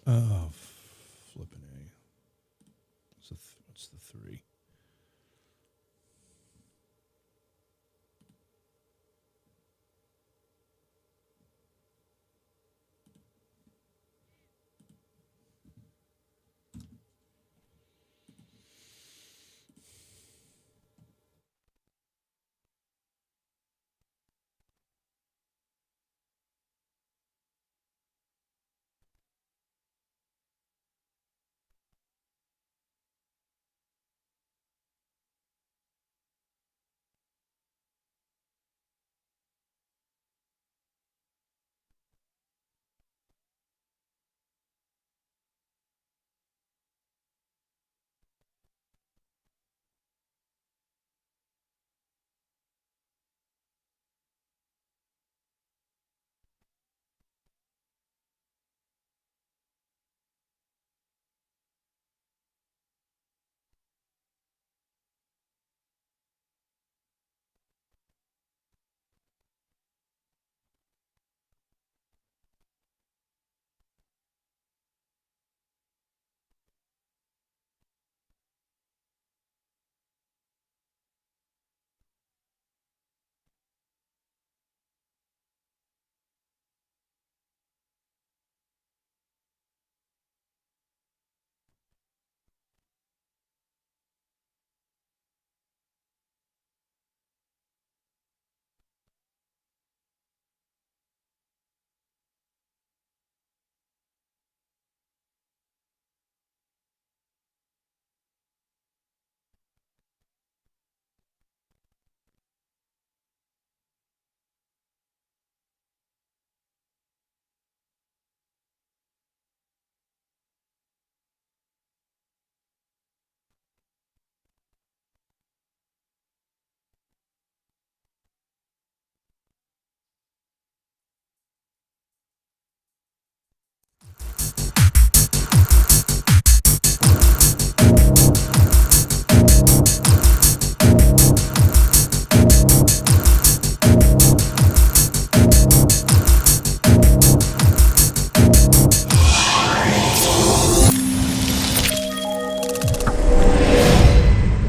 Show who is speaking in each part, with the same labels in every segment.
Speaker 1: Oh, flipping A. What's the 3?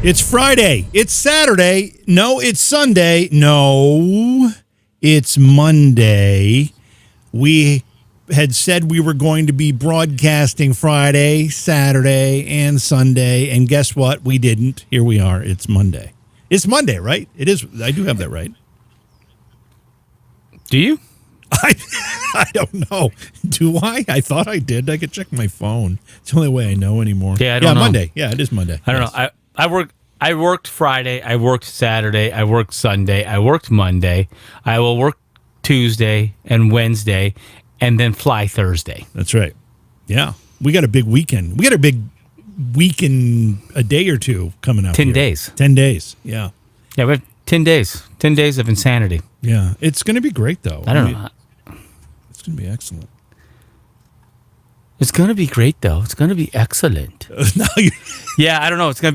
Speaker 1: It's Friday. It's Saturday. No, it's Sunday. No, it's Monday. We had said we were going to be broadcasting Friday, Saturday, and Sunday, and guess what? We didn't. Here we are. It's Monday. It's Monday, right? It is. I do have that right.
Speaker 2: Do you?
Speaker 1: I don't know. Do I? I thought I did. I could check my phone. It's the only way I know anymore.
Speaker 2: Yeah, I don't know.
Speaker 1: Monday. Yeah, it is Monday.
Speaker 2: I don't know. I worked Friday, I worked Saturday, I worked Sunday, I worked Monday. I will work Tuesday and Wednesday and then fly Thursday.
Speaker 1: That's right. Yeah. We got a big weekend. We got a big week in a day or two coming up.
Speaker 2: 10
Speaker 1: here.
Speaker 2: days.
Speaker 1: 10 days. Yeah.
Speaker 2: Yeah, we have 10 days. 10 days of insanity.
Speaker 1: Yeah. It's going to be great, though.
Speaker 2: I don't know.
Speaker 1: It's going to be excellent.
Speaker 2: It's going to be great, though. It's going to be excellent. Yeah, I don't know. It's going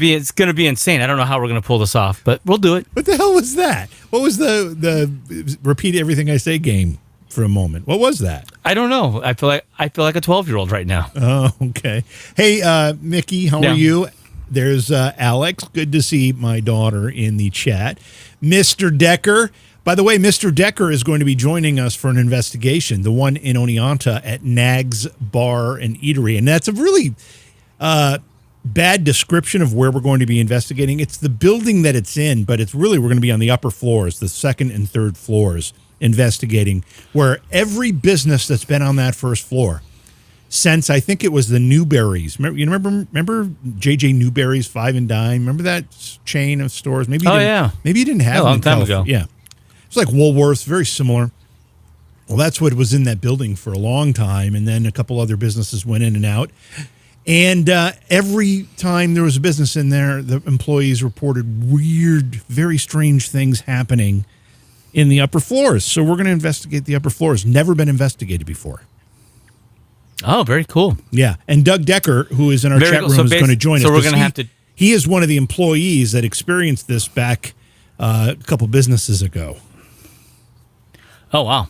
Speaker 2: to be insane. I don't know how we're going to pull this off, but we'll do it.
Speaker 1: What the hell was that? What was the repeat everything I say game for a moment? What was that?
Speaker 2: I don't know. I feel like a 12-year-old right now.
Speaker 1: Oh, okay. Hey, Mickey, how are you? There's Alex. Good to see my daughter in the chat. Mr. Decker. By the way, Mr. Decker is going to be joining us for an investigation, the one in Oneonta at Nag's Bar and Eatery. And that's a really bad description of where we're going to be investigating. It's the building that it's in, but it's really, we're going to be on the upper floors, the second and third floors, investigating where every business that's been on that first floor since, I think it was the Newberries. Remember J.J. Newberry's Five and Dime? Remember that chain of stores? Maybe you didn't have
Speaker 2: a long time ago.
Speaker 1: Yeah. It's like Woolworths, very similar. Well, that's what was in that building for a long time, and then a couple other businesses went in and out. And every time there was a business in there, the employees reported weird, very strange things happening in the upper floors. So we're going to investigate the upper floors. Never been investigated before.
Speaker 2: Oh, very cool.
Speaker 1: Yeah, and Doug Decker, who is in our chat room, is going to join us.
Speaker 2: So we're going to have to...
Speaker 1: He is one of the employees that experienced this back a couple businesses ago.
Speaker 2: Oh, wow.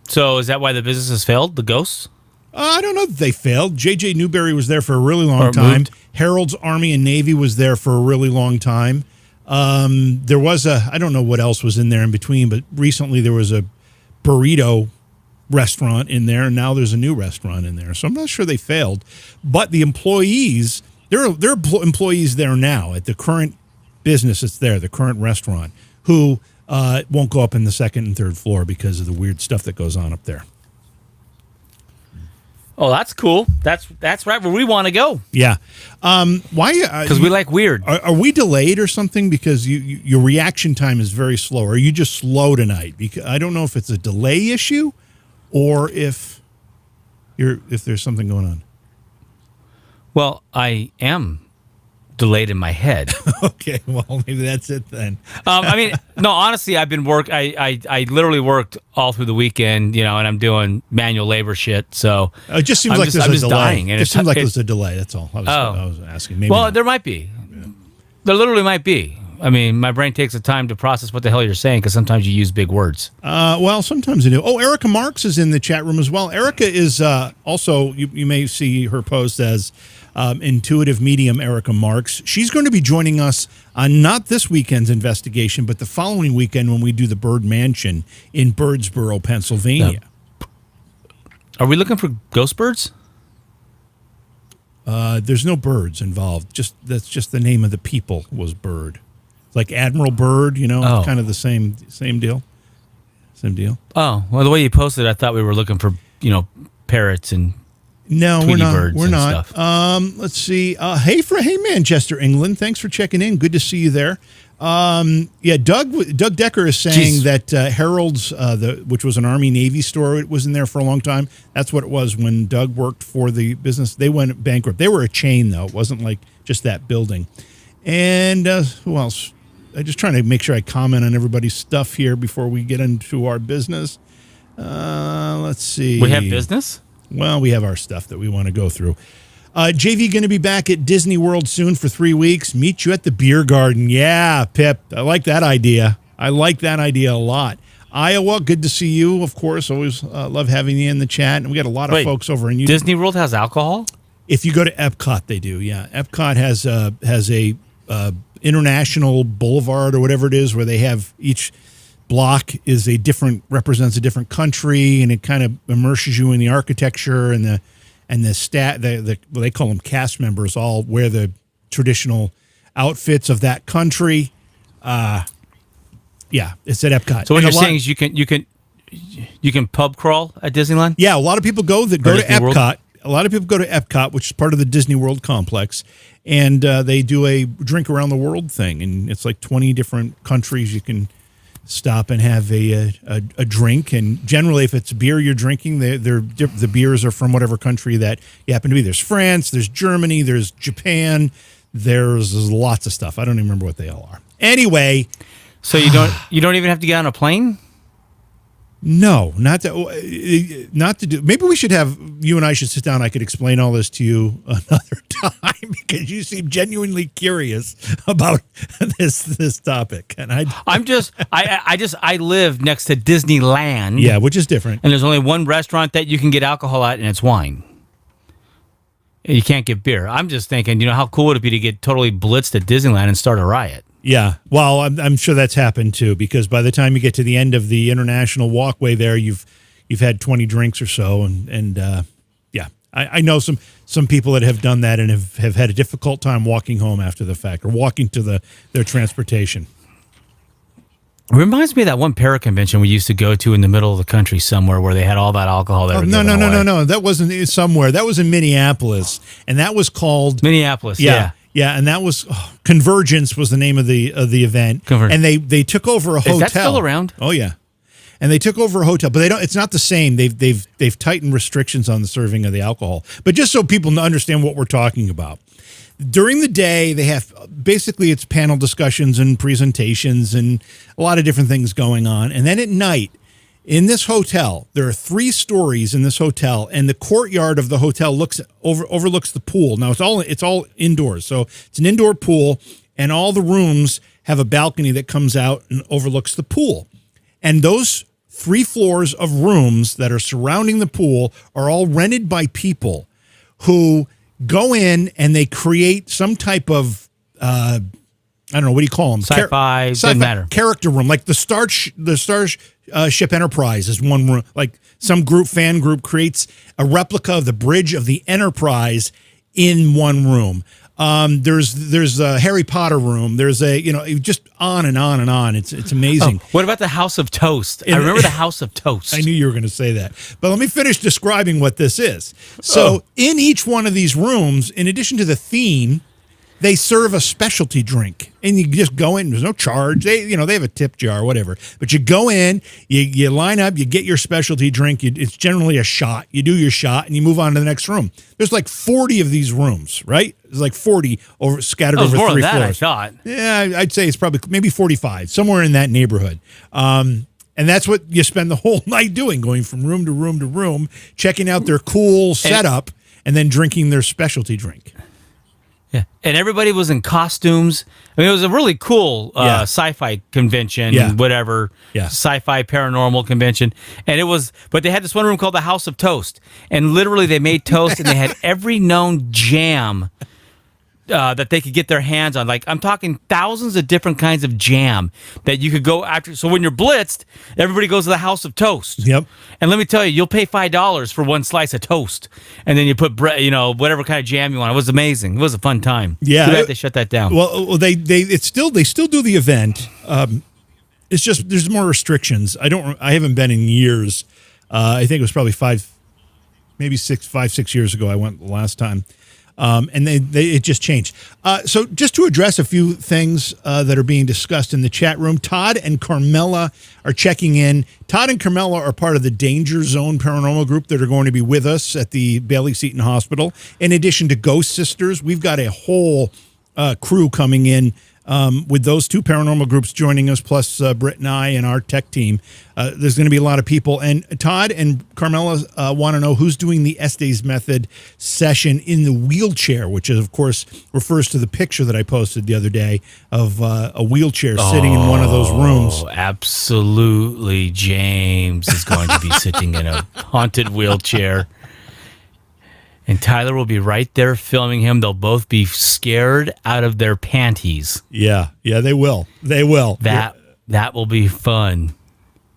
Speaker 2: So is that why the business has failed, the ghosts?
Speaker 1: I don't know that they failed. J.J. Newberry was there for a really long
Speaker 2: Or
Speaker 1: time.
Speaker 2: moved.
Speaker 1: Harold's Army and Navy was there for a really long time. There was I don't know what else was in there in between, but recently there was a burrito restaurant in there, and now there's a new restaurant in there. So I'm not sure they failed. But the employees, there are employees there now at the current business that's there, the current restaurant, who won't go up in the second and third floor because of the weird stuff that goes on up there.
Speaker 2: Oh, that's cool. That's right where we want to go.
Speaker 1: Yeah. Why?
Speaker 2: Because we like weird.
Speaker 1: Are we delayed or something? Because your reaction time is very slow. Are you just slow tonight? Because I don't know if it's a delay issue or if there's something going on.
Speaker 2: Well, I am delayed in my head.
Speaker 1: Okay, well, maybe that's it then.
Speaker 2: I mean, no, honestly, I've been I literally worked all through the weekend, and I'm doing manual labor shit. So
Speaker 1: It just seems
Speaker 2: I'm
Speaker 1: like there's a delay.
Speaker 2: dying, and
Speaker 1: It just seems like there's a delay. That's all. I was asking. Maybe
Speaker 2: well,
Speaker 1: not.
Speaker 2: there might be. There literally might be. I mean, my brain takes the time to process what the hell you're saying because sometimes you use big words.
Speaker 1: Well, sometimes you do. Oh, Erica Marks is in the chat room as well. Erica is also, you may see her post as intuitive medium Erica Marks. She's going to be joining us on not this weekend's investigation, but the following weekend when we do the Bird Mansion in Birdsboro, Pennsylvania.
Speaker 2: Are we looking for ghost birds?
Speaker 1: There's no birds involved. That's just the name of the people was Bird. Like Admiral Byrd, kind of the same deal. Same deal.
Speaker 2: Oh, well, the way you posted, I thought we were looking for, parrots and
Speaker 1: no,
Speaker 2: Tweety
Speaker 1: we're not.
Speaker 2: birds
Speaker 1: We're
Speaker 2: and
Speaker 1: not.
Speaker 2: stuff.
Speaker 1: Let's see. Hey, Manchester, England. Thanks for checking in. Good to see you there. Doug Decker is saying that Harold's, which was an Army Navy store, it was in there for a long time. That's what it was when Doug worked for the business. They went bankrupt. They were a chain, though. It wasn't like just that building. And who else? I'm just trying to make sure I comment on everybody's stuff here before we get into our business. Let's see.
Speaker 2: We have business?
Speaker 1: Well, we have our stuff that we want to go through. JV going to be back at Disney World soon for 3 weeks. Meet you at the beer garden. Yeah, Pip. I like that idea. I like that idea a lot. Iowa, good to see you, of course. Always love having you in the chat. And we got a lot of folks over in
Speaker 2: Disney World has alcohol?
Speaker 1: If you go to Epcot, they do, yeah. Epcot has a international boulevard or whatever it is where they have each block represents a different country, and it kind of immerses you in the architecture and the well, they call them cast members, all wear the traditional outfits of that country. Yeah, it's at Epcot.
Speaker 2: So what you're saying is you can pub crawl at Disneyland?
Speaker 1: Yeah, a lot of people go to Epcot.
Speaker 2: World?
Speaker 1: A lot of people go to Epcot, which is part of the Disney World complex, and they do a drink around the world thing, and it's like 20 different countries you can stop and have a drink. And generally, if it's beer you're drinking, the beers are from whatever country that you happen to be. There's France, there's Germany, there's Japan, there's lots of stuff. I don't even remember what they all are. Anyway,
Speaker 2: so you don't even have to get on a plane?
Speaker 1: No, not to do. Maybe we should have you and I should sit down. I could explain all this to you another time because you seem genuinely curious about this topic. And I live next to Disneyland. Yeah, which is different.
Speaker 2: And there's only one restaurant that you can get alcohol at, and it's wine. You can't get beer. I'm just thinking, how cool would it be to get totally blitzed at Disneyland and start a riot?
Speaker 1: Yeah, well, I'm sure that's happened too, because by the time you get to the end of the international walkway there, you've had 20 drinks or so, and yeah, I know some people that have done that and have had a difficult time walking home after the fact or walking to their transportation.
Speaker 2: It reminds me of that one para convention we used to go to in the middle of the country somewhere where they had all that alcohol.
Speaker 1: No. That wasn't somewhere. That was in Minneapolis, and that was called
Speaker 2: Minneapolis. Yeah.
Speaker 1: Yeah, and that was Convergence was the name of the event, and they took over a hotel.
Speaker 2: Is that still around?
Speaker 1: Oh yeah, and they took over a hotel, but they don't. It's not the same. They've tightened restrictions on the serving of the alcohol. But just so people understand what we're talking about, during the day they have basically it's panel discussions and presentations and a lot of different things going on, and then at night. In this hotel, there are 3 stories in this hotel, and the courtyard of the hotel overlooks the pool. Now it's all indoors, so it's an indoor pool, and all the rooms have a balcony that comes out and overlooks the pool. And those 3 floors of rooms that are surrounding the pool are all rented by people who go in and they create some type of I don't know, what do you call them?
Speaker 2: Sci-fi, doesn't matter.
Speaker 1: Character room, like the Starship Enterprise is one room. Like some fan group creates a replica of the bridge of the Enterprise in one room. There's a Harry Potter room. There's just on and on and on. It's amazing.
Speaker 2: Oh, what about the House of Toast? I remember the House of Toast.
Speaker 1: I knew you were going to say that. But let me finish describing what this is. So in each one of these rooms, in addition to the theme, they serve a specialty drink, and you just go in. There's no charge. They have a tip jar, whatever. But you go in, you line up, you get your specialty drink. It's generally a shot. You do your shot, and you move on to the next room. There's like 40 of these rooms, right? There's like 40 scattered over
Speaker 2: more
Speaker 1: 3
Speaker 2: than that,
Speaker 1: floors.
Speaker 2: I thought.
Speaker 1: Yeah, I'd say it's probably maybe 45, somewhere in that neighborhood. And that's what you spend the whole night doing, going from room to room to room, checking out their cool setup, and then drinking their specialty drink.
Speaker 2: Yeah, and everybody was in costumes. I mean, it was a really cool sci-fi convention, whatever, sci-fi paranormal convention. And but they had this one room called the House of Toast, and literally they made toast, and they had every known jam that they could get their hands on. Like, I'm talking thousands of different kinds of jam that you could go after. So when you're blitzed, everybody goes to the House of Toast.
Speaker 1: Yep.
Speaker 2: And let me tell you, you'll pay $5 for one slice of toast, and then you put bread, whatever kind of jam you want. It was amazing. It was a fun time.
Speaker 1: Yeah,
Speaker 2: Too bad they shut that down.
Speaker 1: Well, they still do the event. It's just there's more restrictions. I haven't been in years. I think it was probably 5, 6 years ago. I went the last time. And it just changed. So just to address a few things that are being discussed in the chat room, Todd and Carmela are checking in. Todd and Carmela are part of the Danger Zone Paranormal group that are going to be with us at the Bailey Seton Hospital. In addition to Ghost Sisters, we've got a whole crew coming in with those 2 paranormal groups joining us, plus Britt and I and our tech team. There's going to be a lot of people. And Todd and Carmela want to know who's doing the Estes Method session in the wheelchair, which is, of course, refers to the picture that I posted the other day of a wheelchair sitting in one of those rooms.
Speaker 2: Oh, absolutely. James is going to be sitting in a haunted wheelchair. And Tyler will be right there filming him. They'll both be scared out of their panties.
Speaker 1: Yeah, they will. They will.
Speaker 2: That will be fun.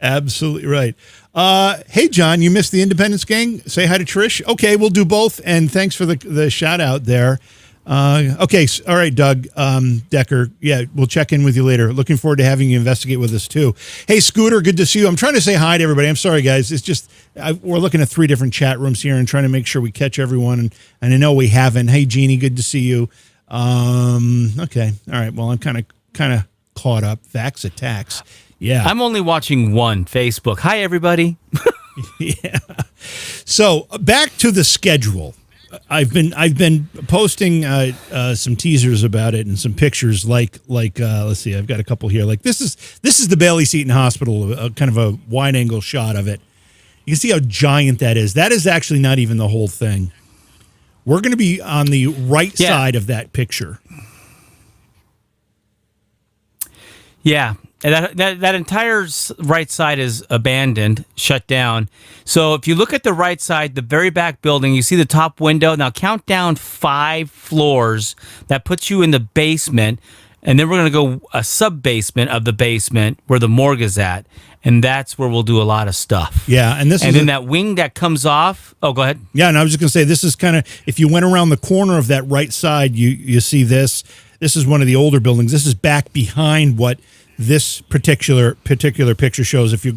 Speaker 1: Absolutely right. Hey, John, you missed the Independence Gang. Say hi to Trish. Okay, we'll do both. And thanks for the shout out there. Okay, all right, Doug Decker. Yeah, we'll check in with you later. Looking forward to having you investigate with us, too. Hey, Scooter, good to see you. I'm trying to say hi to everybody. I'm sorry, guys. It's just we're looking at 3 different chat rooms here and trying to make sure we catch everyone. And I know we haven't. Hey, Jeannie, good to see you. Okay, all right. Well, I'm kind of caught up. Vax attacks. Yeah.
Speaker 2: I'm only watching one, Facebook. Hi, everybody.
Speaker 1: Yeah. So back to the schedule. I've been posting some teasers about it and some pictures like let's see, I've got a couple here. Like this is the Bailey Seton Hospital, kind of a wide angle shot of it. You can see how giant that is. That is actually not even the whole thing. We're going to be on the right side of that picture.
Speaker 2: Yeah. And that entire right side is abandoned, shut down. So if you look at the right side, the very back building, you see the top window. Now count down 5 floors. That puts you in the basement. And then we're going to go a sub-basement of the basement where the morgue is at. And that's where we'll do a lot of stuff.
Speaker 1: Yeah. And then
Speaker 2: that wing that comes off. Oh, go ahead.
Speaker 1: Yeah. And I was just going to say, this is kind of, if you went around the corner of that right side, you see this. This is one of the older buildings. This is back behind what this particular picture shows. If you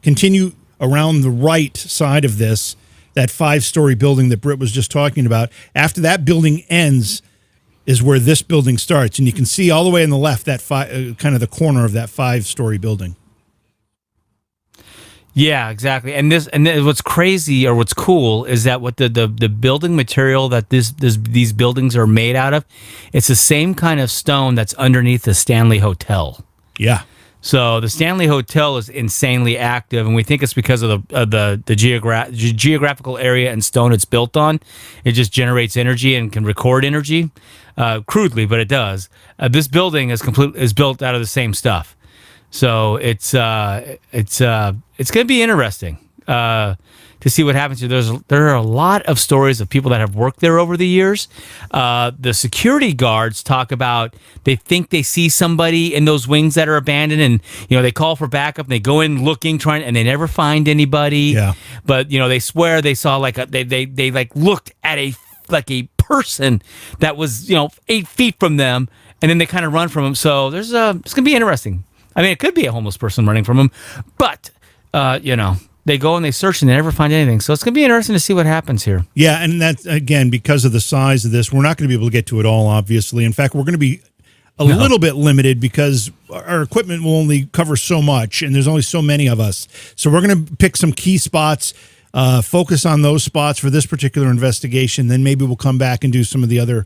Speaker 1: continue around the right side of this, that 5-story building that Britt was just talking about, after that building ends is where this building starts. And you can see all the way on the left, that kind of the corner of that 5-story building.
Speaker 2: Yeah, exactly. And what's crazy or what's cool is that what the building material that these buildings are made out of, it's the same kind of stone that's underneath the Stanley Hotel.
Speaker 1: Yeah.
Speaker 2: So the Stanley Hotel is insanely active, and we think it's because of the geographical area and stone it's built on. It just generates energy and can record energy, crudely, but it does. This building is built out of the same stuff. So it's going to be interesting to see what happens here. There are a lot of stories of people that have worked there over the years. The security guards talk about they think they see somebody in those wings that are abandoned, and they call for backup. And they go in looking, and they never find anybody.
Speaker 1: Yeah.
Speaker 2: But they swear they saw they looked at a person that was 8 feet from them, and then they kind of run from them. So it's going to be interesting. I mean, it could be a homeless person running from them, but they go and they search and they never find anything. So it's going to be interesting to see what happens here.
Speaker 1: Yeah, and that's, again, because of the size of this, we're not going to be able to get to it all, obviously. In fact, we're going to be a little bit limited because our equipment will only cover so much, and there's only so many of us. So we're going to pick some key spots, focus on those spots for this particular investigation. Then maybe we'll come back and do some of the other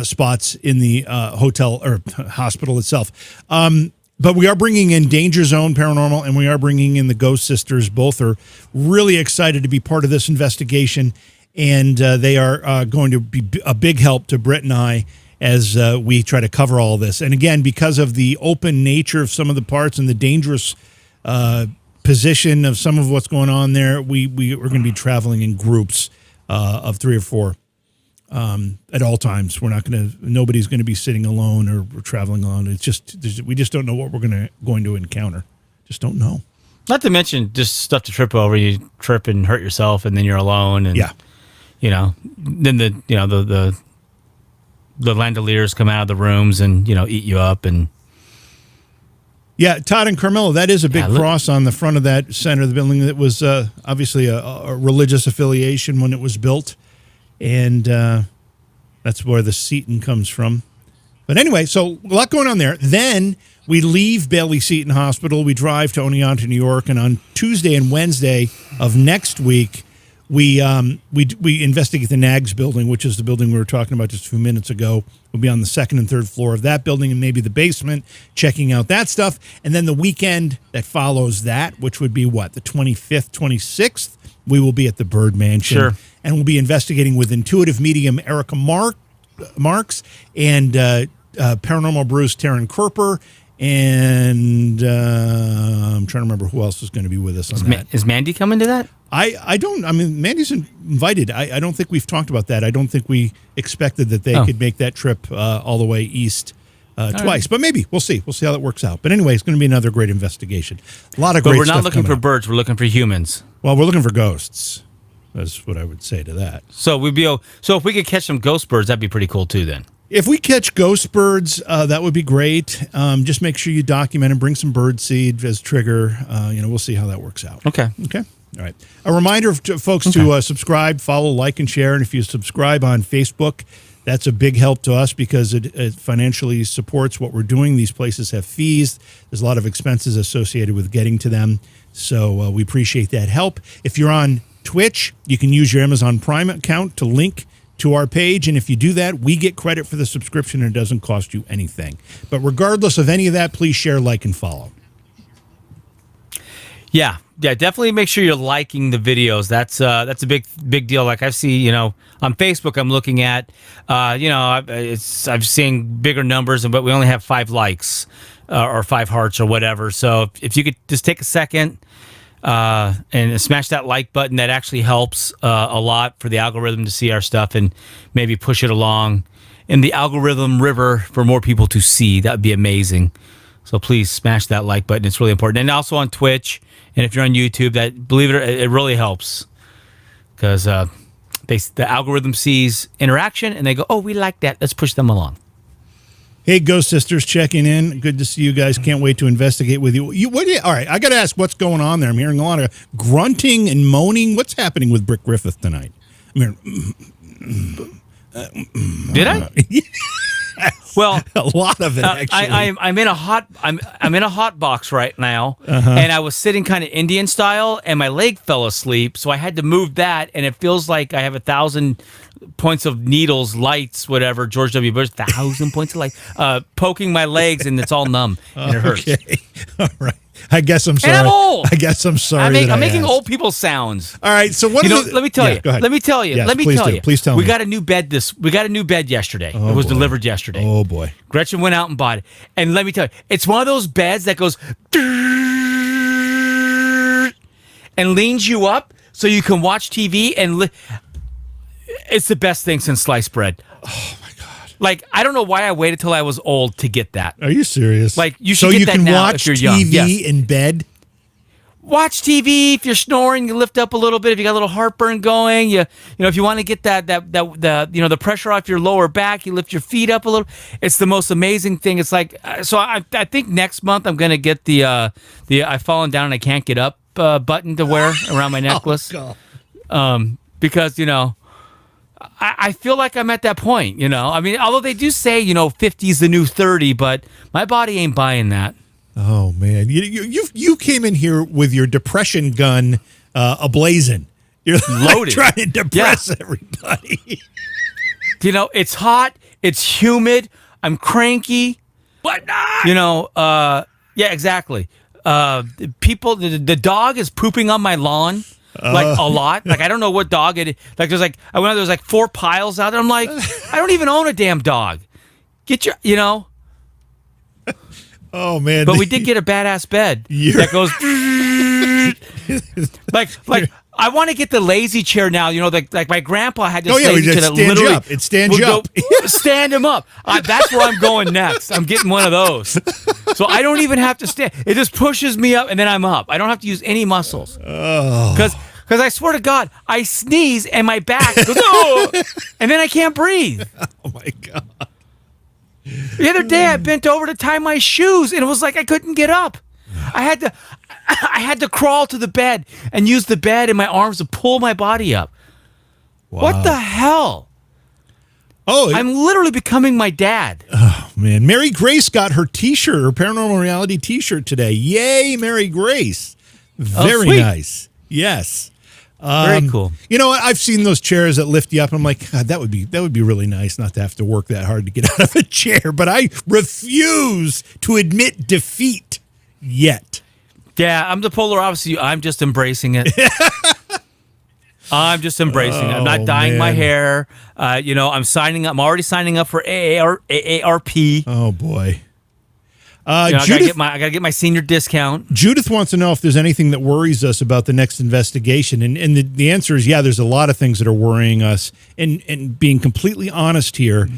Speaker 1: spots in the hotel or hospital itself. But we are bringing in Danger Zone Paranormal, and we are bringing in the Ghost Sisters. Both are really excited to be part of this investigation, and they are going to be a big help to Britt and I as we try to cover all this. And again, because of the open nature of some of the parts and the dangerous position of some of what's going on there, we are going to be traveling in groups of 3 or 4. At all times. Nobody's going to be sitting alone or traveling alone. It's just, we just don't know what we're going to encounter. Just don't know.
Speaker 2: Not to mention just stuff to trip over. You trip and hurt yourself, and then you're alone. And then the landoliers come out of the rooms and eat you up. And
Speaker 1: yeah, Todd and Carmelo, that is a big cross on the front of that center of the building. That was obviously a religious affiliation when it was built. And that's where the Seton comes from. But anyway, so a lot going on there. Then we leave Bailey Seton Hospital. We drive to Oneonta, New York. And on Tuesday and Wednesday of next week, we investigate the NAGS building, which is the building we were talking about just a few minutes ago. We'll be on the 2nd and 3rd floor of that building and maybe the basement, checking out that stuff. And then the weekend that follows that, which would be what, the 25th, 26th, we will be at the Bird Mansion.
Speaker 2: Sure.
Speaker 1: And we'll be investigating with intuitive medium Erica Marks and Paranormal Bruce Taryn Kerper. And I'm trying to remember who else is going to be with us on that.
Speaker 2: Is Mandy coming to that?
Speaker 1: Mandy's invited. I don't think we've talked about that. I don't think we expected that they could make that trip all the way east twice. Right. But maybe. We'll see. We'll see how that works out. But anyway, it's going to be another great investigation. A lot of great stuff.
Speaker 2: But we're not looking for birds. We're looking for humans.
Speaker 1: Well, we're looking for ghosts. That's what I would say to that.
Speaker 2: So if we could catch some ghost birds, that'd be pretty cool too. Then,
Speaker 1: if we catch ghost birds, that would be great. Just make sure you document and bring some bird seed as trigger. We'll see how that works out.
Speaker 2: Okay.
Speaker 1: All right. A reminder to folks to subscribe, follow, like, and share. And if you subscribe on Facebook, that's a big help to us because it financially supports what we're doing. These places have fees. There's a lot of expenses associated with getting to them. So we appreciate that help. If you're on Twitch, you can use your Amazon Prime account to link to our page. And if you do that, we get credit for the subscription and it doesn't cost you anything. But regardless of any of that, please share, like, and follow. Yeah, definitely make sure you're liking the videos. That's a big deal. Like I see, on Facebook, I'm looking at, I've seen bigger numbers, but we only have 5 likes or 5 hearts or whatever. So if you could just take a second and smash that like button, that actually helps a lot for the algorithm to see our stuff and maybe push it along in the algorithm river for more people to see. That would be amazing. So please smash that like button. It's really important. And also on Twitch, and if you're on YouTube, that, believe it or not, it really helps because the algorithm sees interaction and they go, "Oh, we like that. Let's push them along." Hey, Ghost Sisters, checking in. Good to see you guys. Can't wait to investigate with you. All right, I got to ask, what's going on there? I'm hearing a lot of grunting and moaning. What's happening with Britt Griffith tonight? I'm hearing. Did I? Well, a lot of it. Actually, I'm in a hot box right now, and I was sitting kind of Indian style, and my leg fell asleep, so I had to move that, and it feels like I have 1,000 points of needles, lights, whatever. George W. Bush, 1,000 points of light, poking my legs, and it's all numb, and it hurts. Okay, all right. I guess I'm sorry.
Speaker 2: And I'm old.
Speaker 1: I guess I'm sorry.
Speaker 2: I'm making old people sounds.
Speaker 1: All right. So what?
Speaker 2: Let me tell you.
Speaker 1: Go ahead.
Speaker 2: Let me tell you.
Speaker 1: Yes,
Speaker 2: let me
Speaker 1: please
Speaker 2: tell
Speaker 1: do.
Speaker 2: you.
Speaker 1: Please tell me.
Speaker 2: We got a new bed yesterday. It was delivered yesterday.
Speaker 1: Oh boy.
Speaker 2: Gretchen went out and bought it. And let me tell you, it's one of those beds that goes and leans you up so you can watch TV and it's the best thing since sliced bread.
Speaker 1: Oh my God.
Speaker 2: Like, I don't know why I waited till I was old to get that.
Speaker 1: Are you serious?
Speaker 2: Like, you should get that now if you're young.
Speaker 1: So you can watch TV in bed?
Speaker 2: Watch TV. If you're snoring, you lift up a little bit. If you got a little heartburn going, if you want to get the pressure off your lower back, you lift your feet up a little. It's the most amazing thing. It's like, so I think next month I'm going to get the I've fallen down and I can't get up button to wear around my necklace.
Speaker 1: Oh, God.
Speaker 2: Because, I feel like I'm at that point, I mean, although they do say, 50 is the new 30, but my body ain't buying that.
Speaker 1: Oh man, you came in here with your depression gun ablazing. You're
Speaker 2: loaded,
Speaker 1: trying to depress everybody.
Speaker 2: It's hot, it's humid, I'm cranky.
Speaker 1: What not?
Speaker 2: Yeah, exactly. People, the dog is pooping on my lawn. Like a lot. Like I don't know what dog it is. Like I went out, there's like 4 piles out there. I'm like, I don't even own a damn dog. Get your,
Speaker 1: Oh man.
Speaker 2: But we did get a badass bed that goes like I want to get the lazy chair now. Like my grandpa had this lazy chair that literally
Speaker 1: it stands you up.
Speaker 2: Stand him up. That's where I'm going next. I'm getting one of those. So I don't even have to stand. It just pushes me up and then I'm up. I don't have to use any muscles.
Speaker 1: Oh.
Speaker 2: Because I swear to God, I sneeze and my back goes, oh, and then I can't breathe.
Speaker 1: Oh my God.
Speaker 2: The other day I bent over to tie my shoes and it was like I couldn't get up. I had to crawl to the bed and use the bed and my arms to pull my body up. Wow. What the hell?
Speaker 1: Oh,
Speaker 2: I'm literally becoming my dad.
Speaker 1: Oh man, Mary Grace got her T-shirt, her Paranormal Reality T-shirt today. Yay, Mary Grace! Very nice. Yes.
Speaker 2: Very cool.
Speaker 1: I've seen those chairs that lift you up. I'm like, God, that would be really nice not to have to work that hard to get out of a chair. But I refuse to admit defeat yet.
Speaker 2: Yeah, I'm the polar opposite. I'm just embracing it. I'm just embracing it. I'm not dyeing my hair. I'm signing up. I'm already signing up for AARP.
Speaker 1: Oh boy.
Speaker 2: I gotta get my senior discount.
Speaker 1: Judith wants to know if there's anything that worries us about the next investigation, and the answer is yeah. There's a lot of things that are worrying us, and being completely honest here,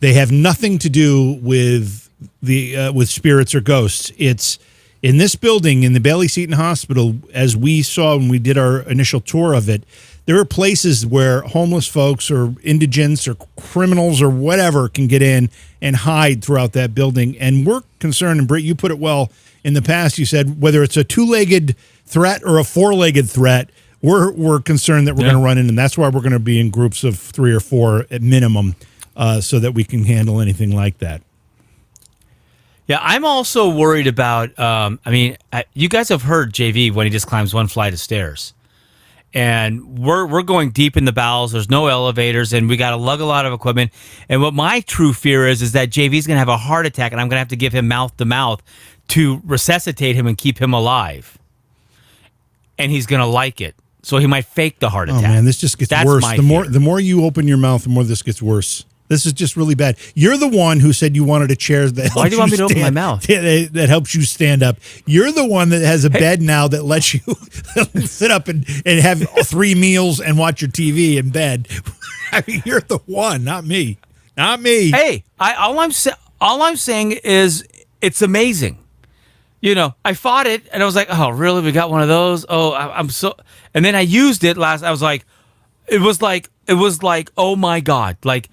Speaker 1: they have nothing to do with with spirits or ghosts. It's in this building in the Bailey Seton Hospital, as we saw when we did our initial tour of it. There are places where homeless folks or indigents or criminals or whatever can get in and hide throughout that building. And we're concerned, and Britt, you put it well in the past, you said whether it's a 2-legged threat or a 4-legged threat, we're concerned that we're going to run in, and that's why we're going to be in groups of 3 or 4 at minimum so that we can handle anything like that.
Speaker 2: Yeah, I'm also worried about, you guys have heard JV when he just climbs 1 flight of stairs. And we're going deep in the bowels. There's no elevators, and we got to lug a lot of equipment. And what my true fear is that JV's going to have a heart attack, and I'm going to have to give him mouth to mouth to resuscitate him and keep him alive. And he's going to like it, so he might fake the heart attack.
Speaker 1: Oh man, this just gets worse. The more you open your mouth, the more this gets worse. This is just really bad. You're the one who said you wanted a chair that helps
Speaker 2: Why do you want me to open my mouth?
Speaker 1: That helps you stand up. You're the one that has a bed now that lets you sit up and have 3 meals and watch your TV in bed. I mean, you're the one, not me. Not me.
Speaker 2: Hey, all I'm saying is it's amazing. I fought it and I was like, oh, really? We got one of those? Oh, I'm so. And then I used it last. I was like, it was like, oh my God, like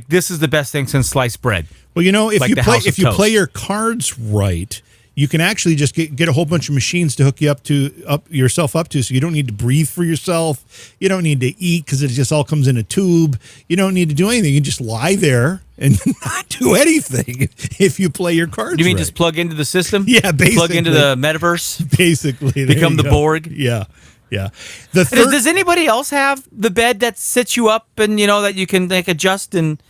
Speaker 2: this is the best thing since sliced bread.
Speaker 1: Well, if you play your cards right, you can actually just get a whole bunch of machines to hook you up yourself up to, so you don't need to breathe for yourself. You don't need to eat because it just all comes in a tube. You don't need to do anything. You just lie there and not do anything if you play your cards.
Speaker 2: You mean
Speaker 1: right.
Speaker 2: Just plug into the system?
Speaker 1: Yeah, basically.
Speaker 2: Plug into the metaverse.
Speaker 1: Basically,
Speaker 2: become the Borg.
Speaker 1: Yeah. Yeah.
Speaker 2: Does anybody else have the bed that sits you up and that you can adjust? And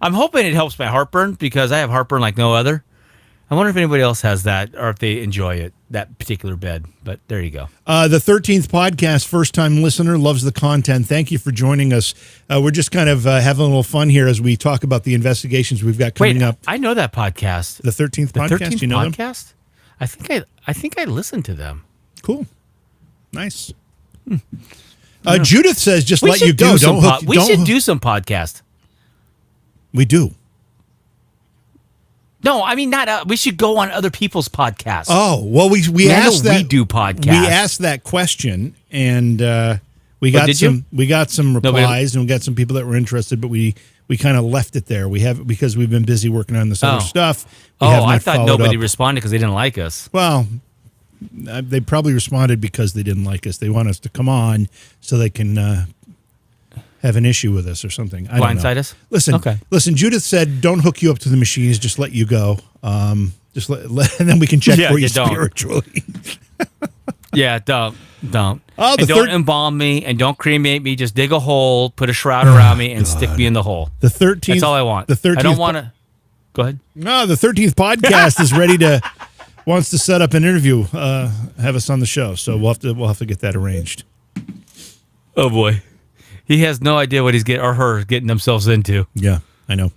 Speaker 2: I'm hoping it helps my heartburn because I have heartburn like no other. I wonder if anybody else has that or if they enjoy it, that particular bed. But there you go.
Speaker 1: The 13th podcast, first-time listener, loves the content. Thank you for joining us. We're just kind of having a little fun here as we talk about the investigations we've got coming up.
Speaker 2: I know that podcast.
Speaker 1: The 13th podcast?
Speaker 2: 13th
Speaker 1: you know
Speaker 2: podcast? Them? I think I listened to them.
Speaker 1: Cool. Nice. Judith says, just let you go.
Speaker 2: We should do some podcast.
Speaker 1: We do.
Speaker 2: No, I mean not. We should go on other people's podcasts.
Speaker 1: Oh well, we asked that.
Speaker 2: We do podcasts.
Speaker 1: We asked that question, and we got some replies, and we got some people that were interested, but we kind of left it there. We have because we've been busy working on this other stuff.
Speaker 2: I thought nobody responded because they didn't like us.
Speaker 1: Well, they probably responded because they didn't like us. They want us to come on so they can have an issue with us or something. I don't know.
Speaker 2: Blindside us?
Speaker 1: Listen. Judith said, "Don't hook you up to the machines. Just let you go. Just let and then we can check for you spiritually."
Speaker 2: Yeah, don't.
Speaker 1: Oh,
Speaker 2: and don't embalm me and don't cremate me. Just dig a hole, put a shroud around me, and stick me in the hole.
Speaker 1: The 13th.
Speaker 2: That's all I want.
Speaker 1: The 13th.
Speaker 2: I don't want to. Go ahead.
Speaker 1: No, the 13th podcast is ready to wants to set up an interview. Have us on the show. So we'll have to get that arranged.
Speaker 2: Oh boy. He has no idea what he's getting themselves into.
Speaker 1: Yeah, I know.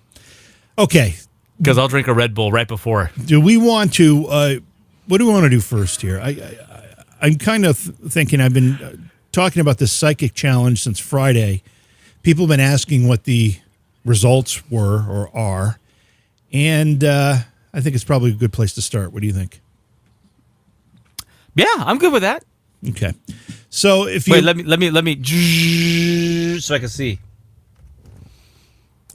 Speaker 1: Okay.
Speaker 2: Because I'll drink a Red Bull right before.
Speaker 1: Do we want to, what do we want to do first here? I'm kind of thinking, I've been talking about this psychic challenge since Friday. People have been asking what the results were or are. And I think it's probably a good place to start. What do you think?
Speaker 2: Yeah, I'm good with that.
Speaker 1: Okay. So if you
Speaker 2: wait, let me so I can see.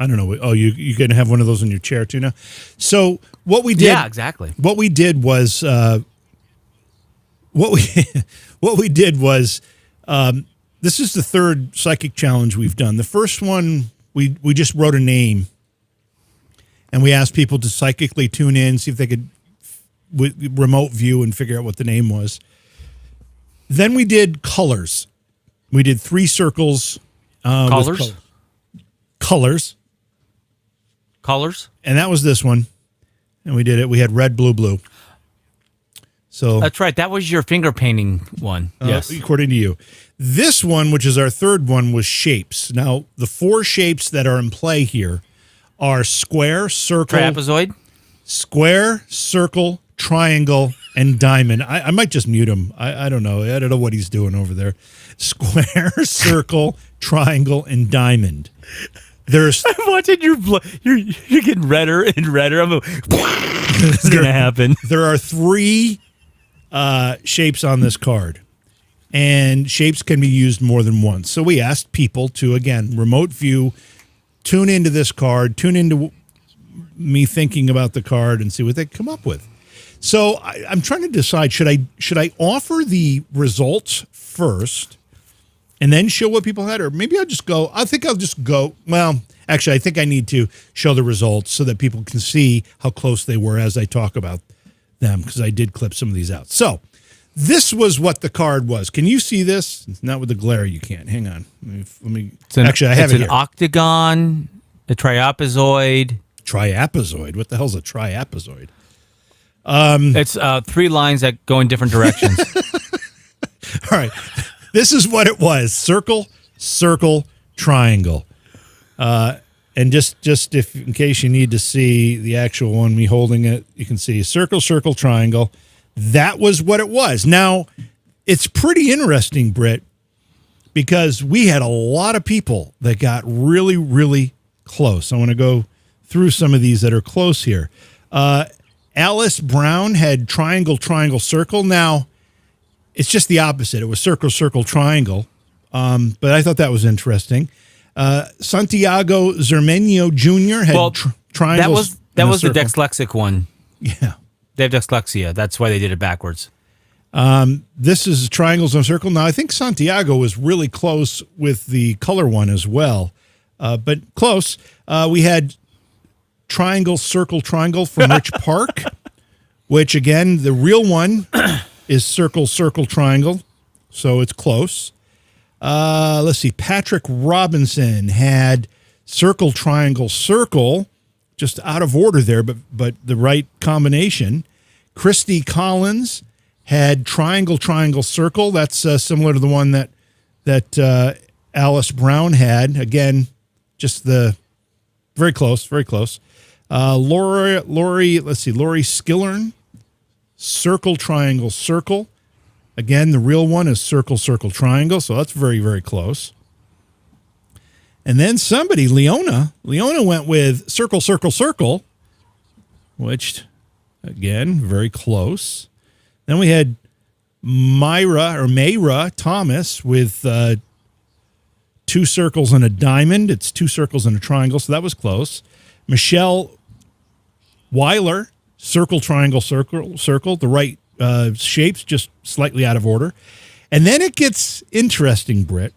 Speaker 1: I don't know. Oh, you're going to have one of those in your chair too now. So what we did?
Speaker 2: Yeah, exactly.
Speaker 1: What we did was what we did was this is the third psychic challenge we've done. The first one we just wrote a name, and we asked people to psychically tune in, see if they could remote view and figure out what the name was. Then we did colors. We did 3 circles.
Speaker 2: Colors?
Speaker 1: Colors. And that was this one. And we did it. We had red, blue, blue. So
Speaker 2: that's right. That was your finger painting one. Yes.
Speaker 1: According to you. This one, which is our third one, was shapes. Now, the 4 shapes that are in play here are square, circle.
Speaker 2: Trapezoid?
Speaker 1: Square, circle, triangle, and diamond. I might just mute him. I don't know. I don't know what he's doing over there. Square, circle, triangle, and diamond. I'm
Speaker 2: watching your blood. You're getting redder and redder. I'm what's going to happen?
Speaker 1: There are 3 shapes on this card, and shapes can be used more than once. So we asked people to, again, remote view, tune into this card, tune into me thinking about the card, and see what they come up with. So I'm trying to decide, should I offer the results first and then show what people had, or maybe I'll just go, well, actually, I think I need to show the results so that people can see how close they were as I talk about them, because I did clip some of these out. So this was what the card was. Can you see this? Not with the glare, you can't. Hang on. Let me actually, I have it here.
Speaker 2: It's an octagon, a trapezoid.
Speaker 1: Trapezoid? What the hell's a trapezoid?
Speaker 2: It's 3 lines that go in different directions.
Speaker 1: All right. This is what it was. Circle, circle, triangle. And just if in case you need to see the actual one, me holding it, you can see circle, circle, triangle. That was what it was. Now, it's pretty interesting, Britt, because we had a lot of people that got really, really close. I want to go through some of these that are close here. Alice Brown had triangle, triangle, circle. Now, it's just the opposite. It was circle, circle, triangle. But I thought that was interesting. Santiago Zermenio Jr. had triangles.
Speaker 2: That was the dyslexic one.
Speaker 1: Yeah.
Speaker 2: They have dyslexia. That's why they did it backwards.
Speaker 1: This is triangles and circle. Now, I think Santiago was really close with the color one as well. But close. We had triangle, circle, triangle from Rich Park, which, again, the real one is circle, circle, triangle. So it's close. Let's see. Patrick Robinson had circle, triangle, circle. just out of order there, but the right combination. Christy Collins had triangle, triangle, circle. That's similar to the one that Alice Brown had. Again, just the very close, very close. Lori, let's see, Lori Skillern, circle, triangle, circle. Again, the real one is circle, circle, triangle. So that's very, very close. And then somebody, Leona went with circle, circle, circle, which, again, very close. Then we had Mayra Thomas with 2 circles and a diamond. It's 2 circles and a triangle, so that was close. Michelle Weiler, circle, triangle, circle. The right shapes, just slightly out of order. And then it gets interesting, Britt.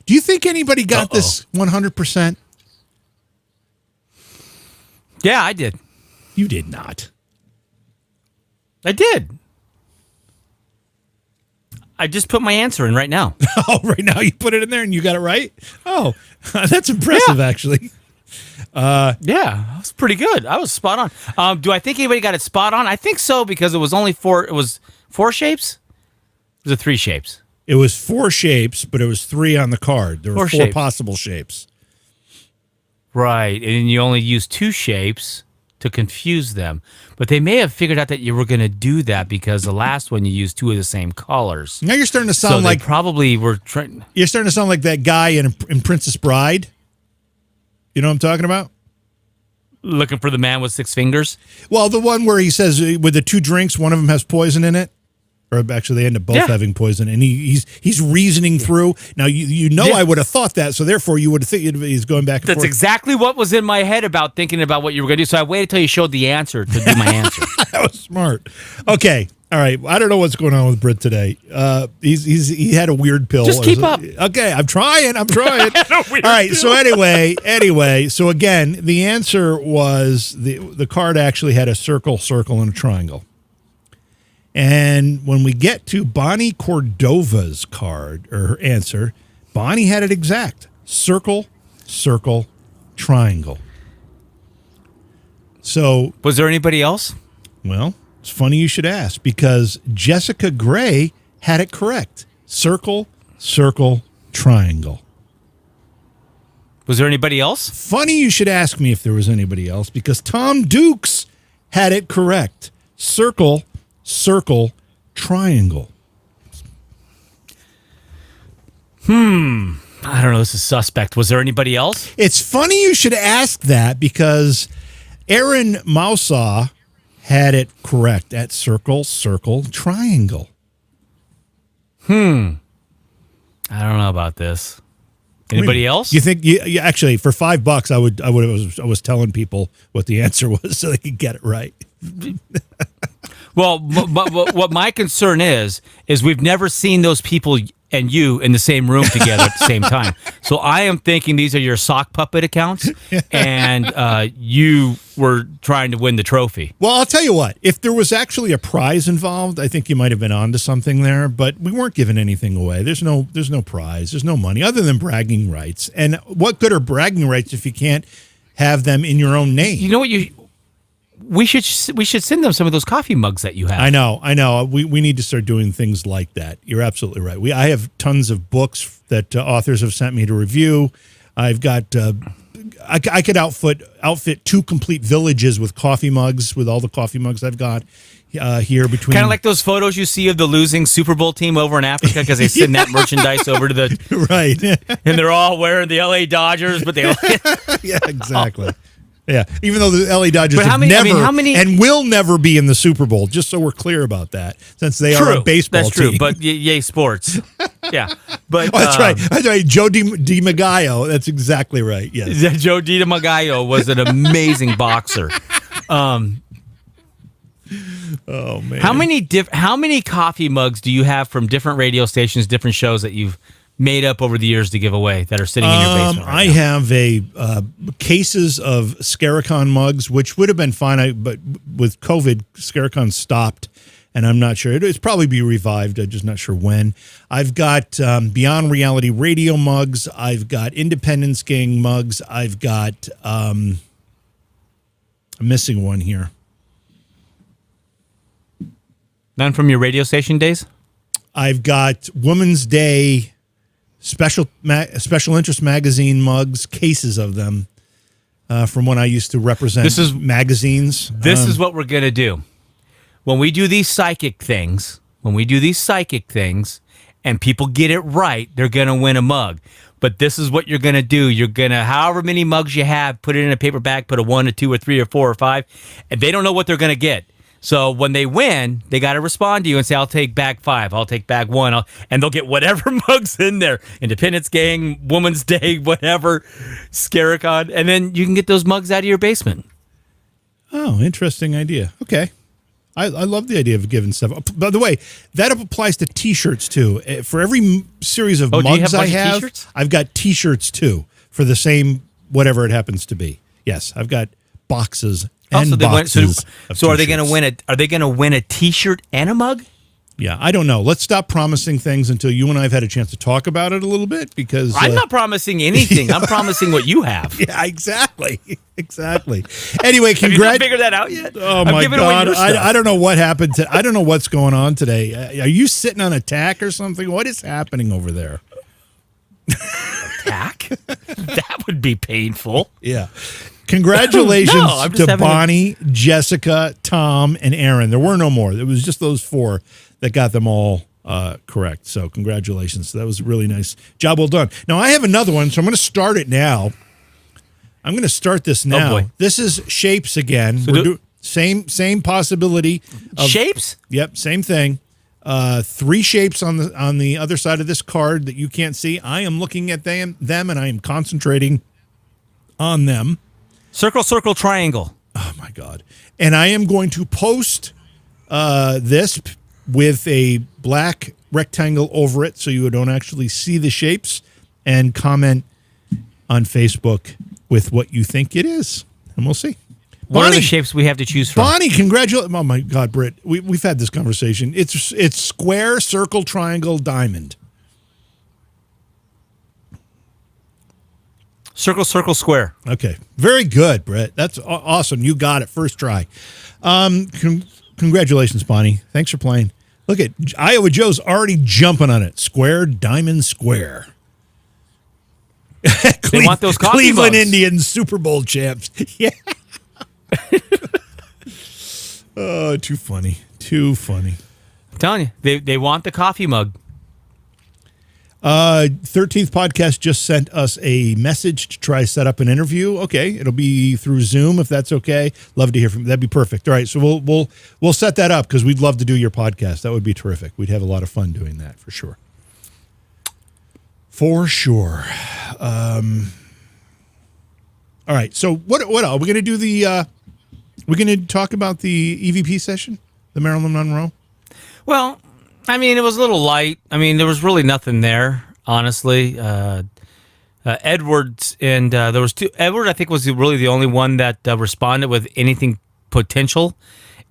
Speaker 1: Do you think anybody got this 100%?
Speaker 2: Yeah, I did.
Speaker 1: You did not.
Speaker 2: I did. I just put my answer in right now.
Speaker 1: Oh, right now you put it in there and you got it right? Oh, that's impressive, actually.
Speaker 2: Yeah, that's pretty good. I was spot on. Do I think anybody got it spot on? I think so, because it was only 4. It was 4 shapes? Or was it 3 shapes?
Speaker 1: It was 4 shapes, but it was 3 on the card. There were 4 possible shapes.
Speaker 2: Right, and you only used 2 shapes to confuse them. But they may have figured out that you were going to do that because the last one you used 2 of the same colors.
Speaker 1: Now you're starting to sound like
Speaker 2: probably were trying.
Speaker 1: You're starting to sound like that guy in Princess Bride. You know what I'm talking about?
Speaker 2: Looking for the man with 6 fingers?
Speaker 1: Well, the one where he says with the 2 drinks, one of them has poison in it. Or actually, they end up both having poison, and he's reasoning through. Now, I would have thought that, so therefore you would think he's going back and forth.
Speaker 2: That's exactly what was in my head about thinking about what you were going to do. So I waited till you showed the answer to do my answer.
Speaker 1: That was smart. Okay, all right. I don't know what's going on with Britt today. He had a weird pill.
Speaker 2: Just keep up.
Speaker 1: Okay, I'm trying. All right. So anyway. So again, the answer was the card actually had a circle, circle, and a triangle. And when we get to Bonnie Cordova's card, or her answer, Bonnie had it exact. Circle, circle, triangle. So...
Speaker 2: Was there anybody else?
Speaker 1: Well, it's funny you should ask, because Jessica Gray had it correct. Circle, circle, triangle.
Speaker 2: Was there anybody else?
Speaker 1: Funny you should ask me if there was anybody else, because Tom Dukes had it correct. Circle, circle, triangle.
Speaker 2: I don't know. This is suspect. Was there anybody else?
Speaker 1: It's funny you should ask that, because Aaron Mousaw had it correct at circle, circle, triangle.
Speaker 2: I don't know about this. Anybody else?
Speaker 1: You think? You actually, for $5, I was telling people what the answer was so they could get it right.
Speaker 2: Well, but what my concern is we've never seen those people and you in the same room together at the same time. So I am thinking these are your sock puppet accounts, and you were trying to win the trophy.
Speaker 1: Well, I'll tell you what. If there was actually a prize involved, I think you might have been onto something there. But we weren't giving anything away. There's no prize. There's no money other than bragging rights. And what good are bragging rights if you can't have them in your own name?
Speaker 2: You know what we should send them some of those coffee mugs that you have.
Speaker 1: I know. We need to start doing things like that. You're absolutely right. I have tons of books that authors have sent me to review. I've got I could outfit 2 complete villages with coffee mugs, with all the coffee mugs I've got here between.
Speaker 2: Kind of like those photos you see of the losing Super Bowl team over in Africa, because they send that merchandise over to the
Speaker 1: right,
Speaker 2: and they're all wearing the LA Dodgers, but they
Speaker 1: yeah, exactly. Yeah, even though the LA Dodgers
Speaker 2: how many
Speaker 1: and will never be in the Super Bowl, just so we're clear about that, since they are a baseball team.
Speaker 2: That's true, but yay sports. Yeah, but
Speaker 1: that's right. That's right. Joe DiMaggio. That's exactly right. Yes,
Speaker 2: Joe DiMaggio was an amazing boxer.
Speaker 1: Oh man,
Speaker 2: how many coffee mugs do you have from different radio stations, different shows that you've made up over the years to give away that are sitting in your basement right now?
Speaker 1: I have cases of Scaricon mugs, which would have been fine, but with COVID, Scaricon stopped, and I'm not sure. It's probably be revived. I'm just not sure when. I've got Beyond Reality Radio mugs. I've got Independence Gang mugs. I've got I'm missing one here.
Speaker 2: None from your radio station days?
Speaker 1: I've got Women's Day special interest magazine mugs, cases of them, from when I used to represent magazines.
Speaker 2: This is what we're going to do. When we do these psychic things, and people get it right, they're going to win a mug. But this is what you're going to do. You're going to, however many mugs you have, put it in a paper bag, put a 1, a 2, or 3, or 4, or 5, and they don't know what they're going to get. So when they win, they got to respond to you and say, I'll take bag 5, I'll take bag 1, and they'll get whatever mug's in there. Independence Gang, Women's Day, whatever, Scaricon, and then you can get those mugs out of your basement.
Speaker 1: Oh, interesting idea. Okay. I love the idea of giving stuff. By the way, that applies to T-shirts too. For every series of mugs I have, I've got T-shirts too for the same whatever it happens to be. Yes, I've got boxes and boxes.
Speaker 2: So are they going to win it? Are they going to win a T-shirt and a mug?
Speaker 1: Yeah, I don't know. Let's stop promising things until you and I have had a chance to talk about it a little bit, because
Speaker 2: I'm not promising anything. I'm promising what you have.
Speaker 1: Yeah, exactly. Anyway,
Speaker 2: have you not figured that out yet?
Speaker 1: Oh my God, I don't know what happened. I don't know what's going on today. Are you sitting on a tack or something? What is happening over there?
Speaker 2: Tack? That would be painful.
Speaker 1: Yeah. Congratulations to Bonnie, Jessica, Tom, and Aaron. There were no more. It was just those 4 that got them all correct. So congratulations. That was a really nice job. Well done. Now, I have another one, so I'm going to start it now. I'm going to start this now.
Speaker 2: Oh, boy.
Speaker 1: This is shapes again. So same possibility.
Speaker 2: Shapes?
Speaker 1: Yep, same thing. 3 shapes on the other side of this card that you can't see. I am looking at them, and I am concentrating on them.
Speaker 2: Circle, circle, triangle.
Speaker 1: Oh, my God. And I am going to post this with a black rectangle over it so you don't actually see the shapes, and comment on Facebook with what you think it is. And we'll see.
Speaker 2: What are the shapes we have to choose from?
Speaker 1: Bonnie, congratulations. Oh, my God, Britt. We've had this conversation. It's square, circle, triangle, diamond.
Speaker 2: Circle, circle, square.
Speaker 1: Okay. Very good, Brett. That's awesome. You got it. First try. Congratulations, Bonnie. Thanks for playing. Look at Iowa Joe's already jumping on it. Square, diamond, square.
Speaker 2: They want those coffee
Speaker 1: Cleveland
Speaker 2: mugs.
Speaker 1: Indians Super Bowl champs. Yeah. Oh, too funny. Too funny.
Speaker 2: I'm telling you, they want the coffee mug.
Speaker 1: 13th Podcast just sent us a message to try set up an interview. Okay, it'll be through Zoom if that's okay. Love to hear from you. That'd be perfect. All right, so we'll set that up because we'd love to do your podcast. That would be terrific. We'd have a lot of fun doing that for sure. For sure. All right, so what else? We're going to do we're going to talk about the EVP session, the Marilyn Monroe.
Speaker 2: Well, I mean, it was a little light. I mean, there was really nothing there, honestly. Edwards and there was 2. Edward, I think, was really the only one that responded with anything potential.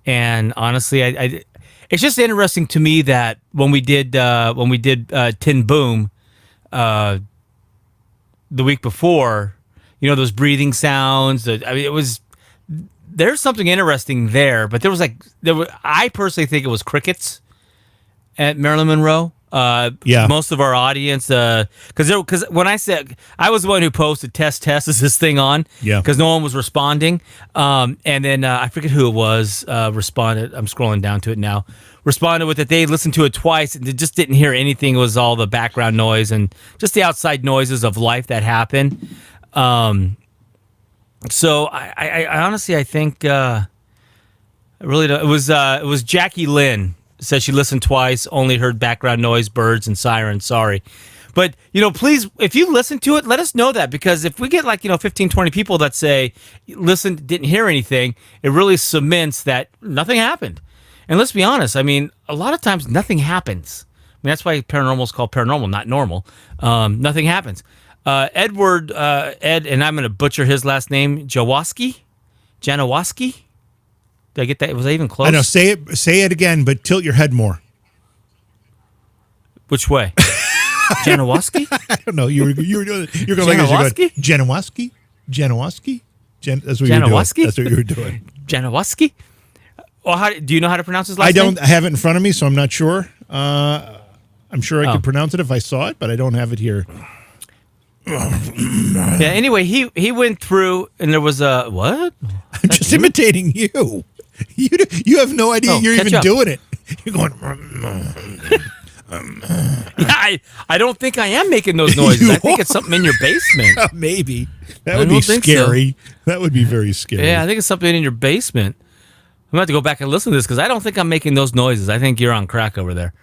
Speaker 2: And honestly, it's just interesting to me that when we did Tin Boom the week before, those breathing sounds. There's something interesting there, but I personally think it was crickets at Marilyn Monroe. Most of our audience, because when I said I was the one who posted test is this thing on, because no one was responding, and then I forget who it was responded. I'm scrolling down to it now. Responded with that they listened to it twice and they just didn't hear anything. It was all the background noise and just the outside noises of life that happened. So I honestly I think it was Jackie Lynn. Says she listened twice, only heard background noise, birds, and sirens. Sorry. But, please, if you listen to it, let us know that. Because if we get 15, 20 people that say, listen, didn't hear anything, it really cements that nothing happened. And let's be honest. I mean, a lot of times nothing happens. I mean, that's why paranormal is called paranormal, not normal. Nothing happens. Ed, and I'm going to butcher his last name, Jawoski? Did I get that? Was I even close?
Speaker 1: I know. Say it again, but tilt your head more.
Speaker 2: Which way? Janowaski?
Speaker 1: I don't know. You're going like this. Janowaski? That's what you were doing.
Speaker 2: Januszewski?
Speaker 1: That's what you were doing.
Speaker 2: Januszewski? Well, do you know how to pronounce his last name?
Speaker 1: I have it in front of me, so I'm not sure. I'm sure I could pronounce it if I saw it, but I don't have it here.
Speaker 2: Yeah. Anyway, he went through, and there was a what?
Speaker 1: I'm just imitating you. You have no idea you're even doing it. You're going.
Speaker 2: Yeah, I don't think I am making those noises. I think it's something in your basement.
Speaker 1: Maybe that would be scary. So. That would be very scary.
Speaker 2: Yeah, I think it's something in your basement. I'm going to have to go back and listen to this because I don't think I'm making those noises. I think you're on crack over there.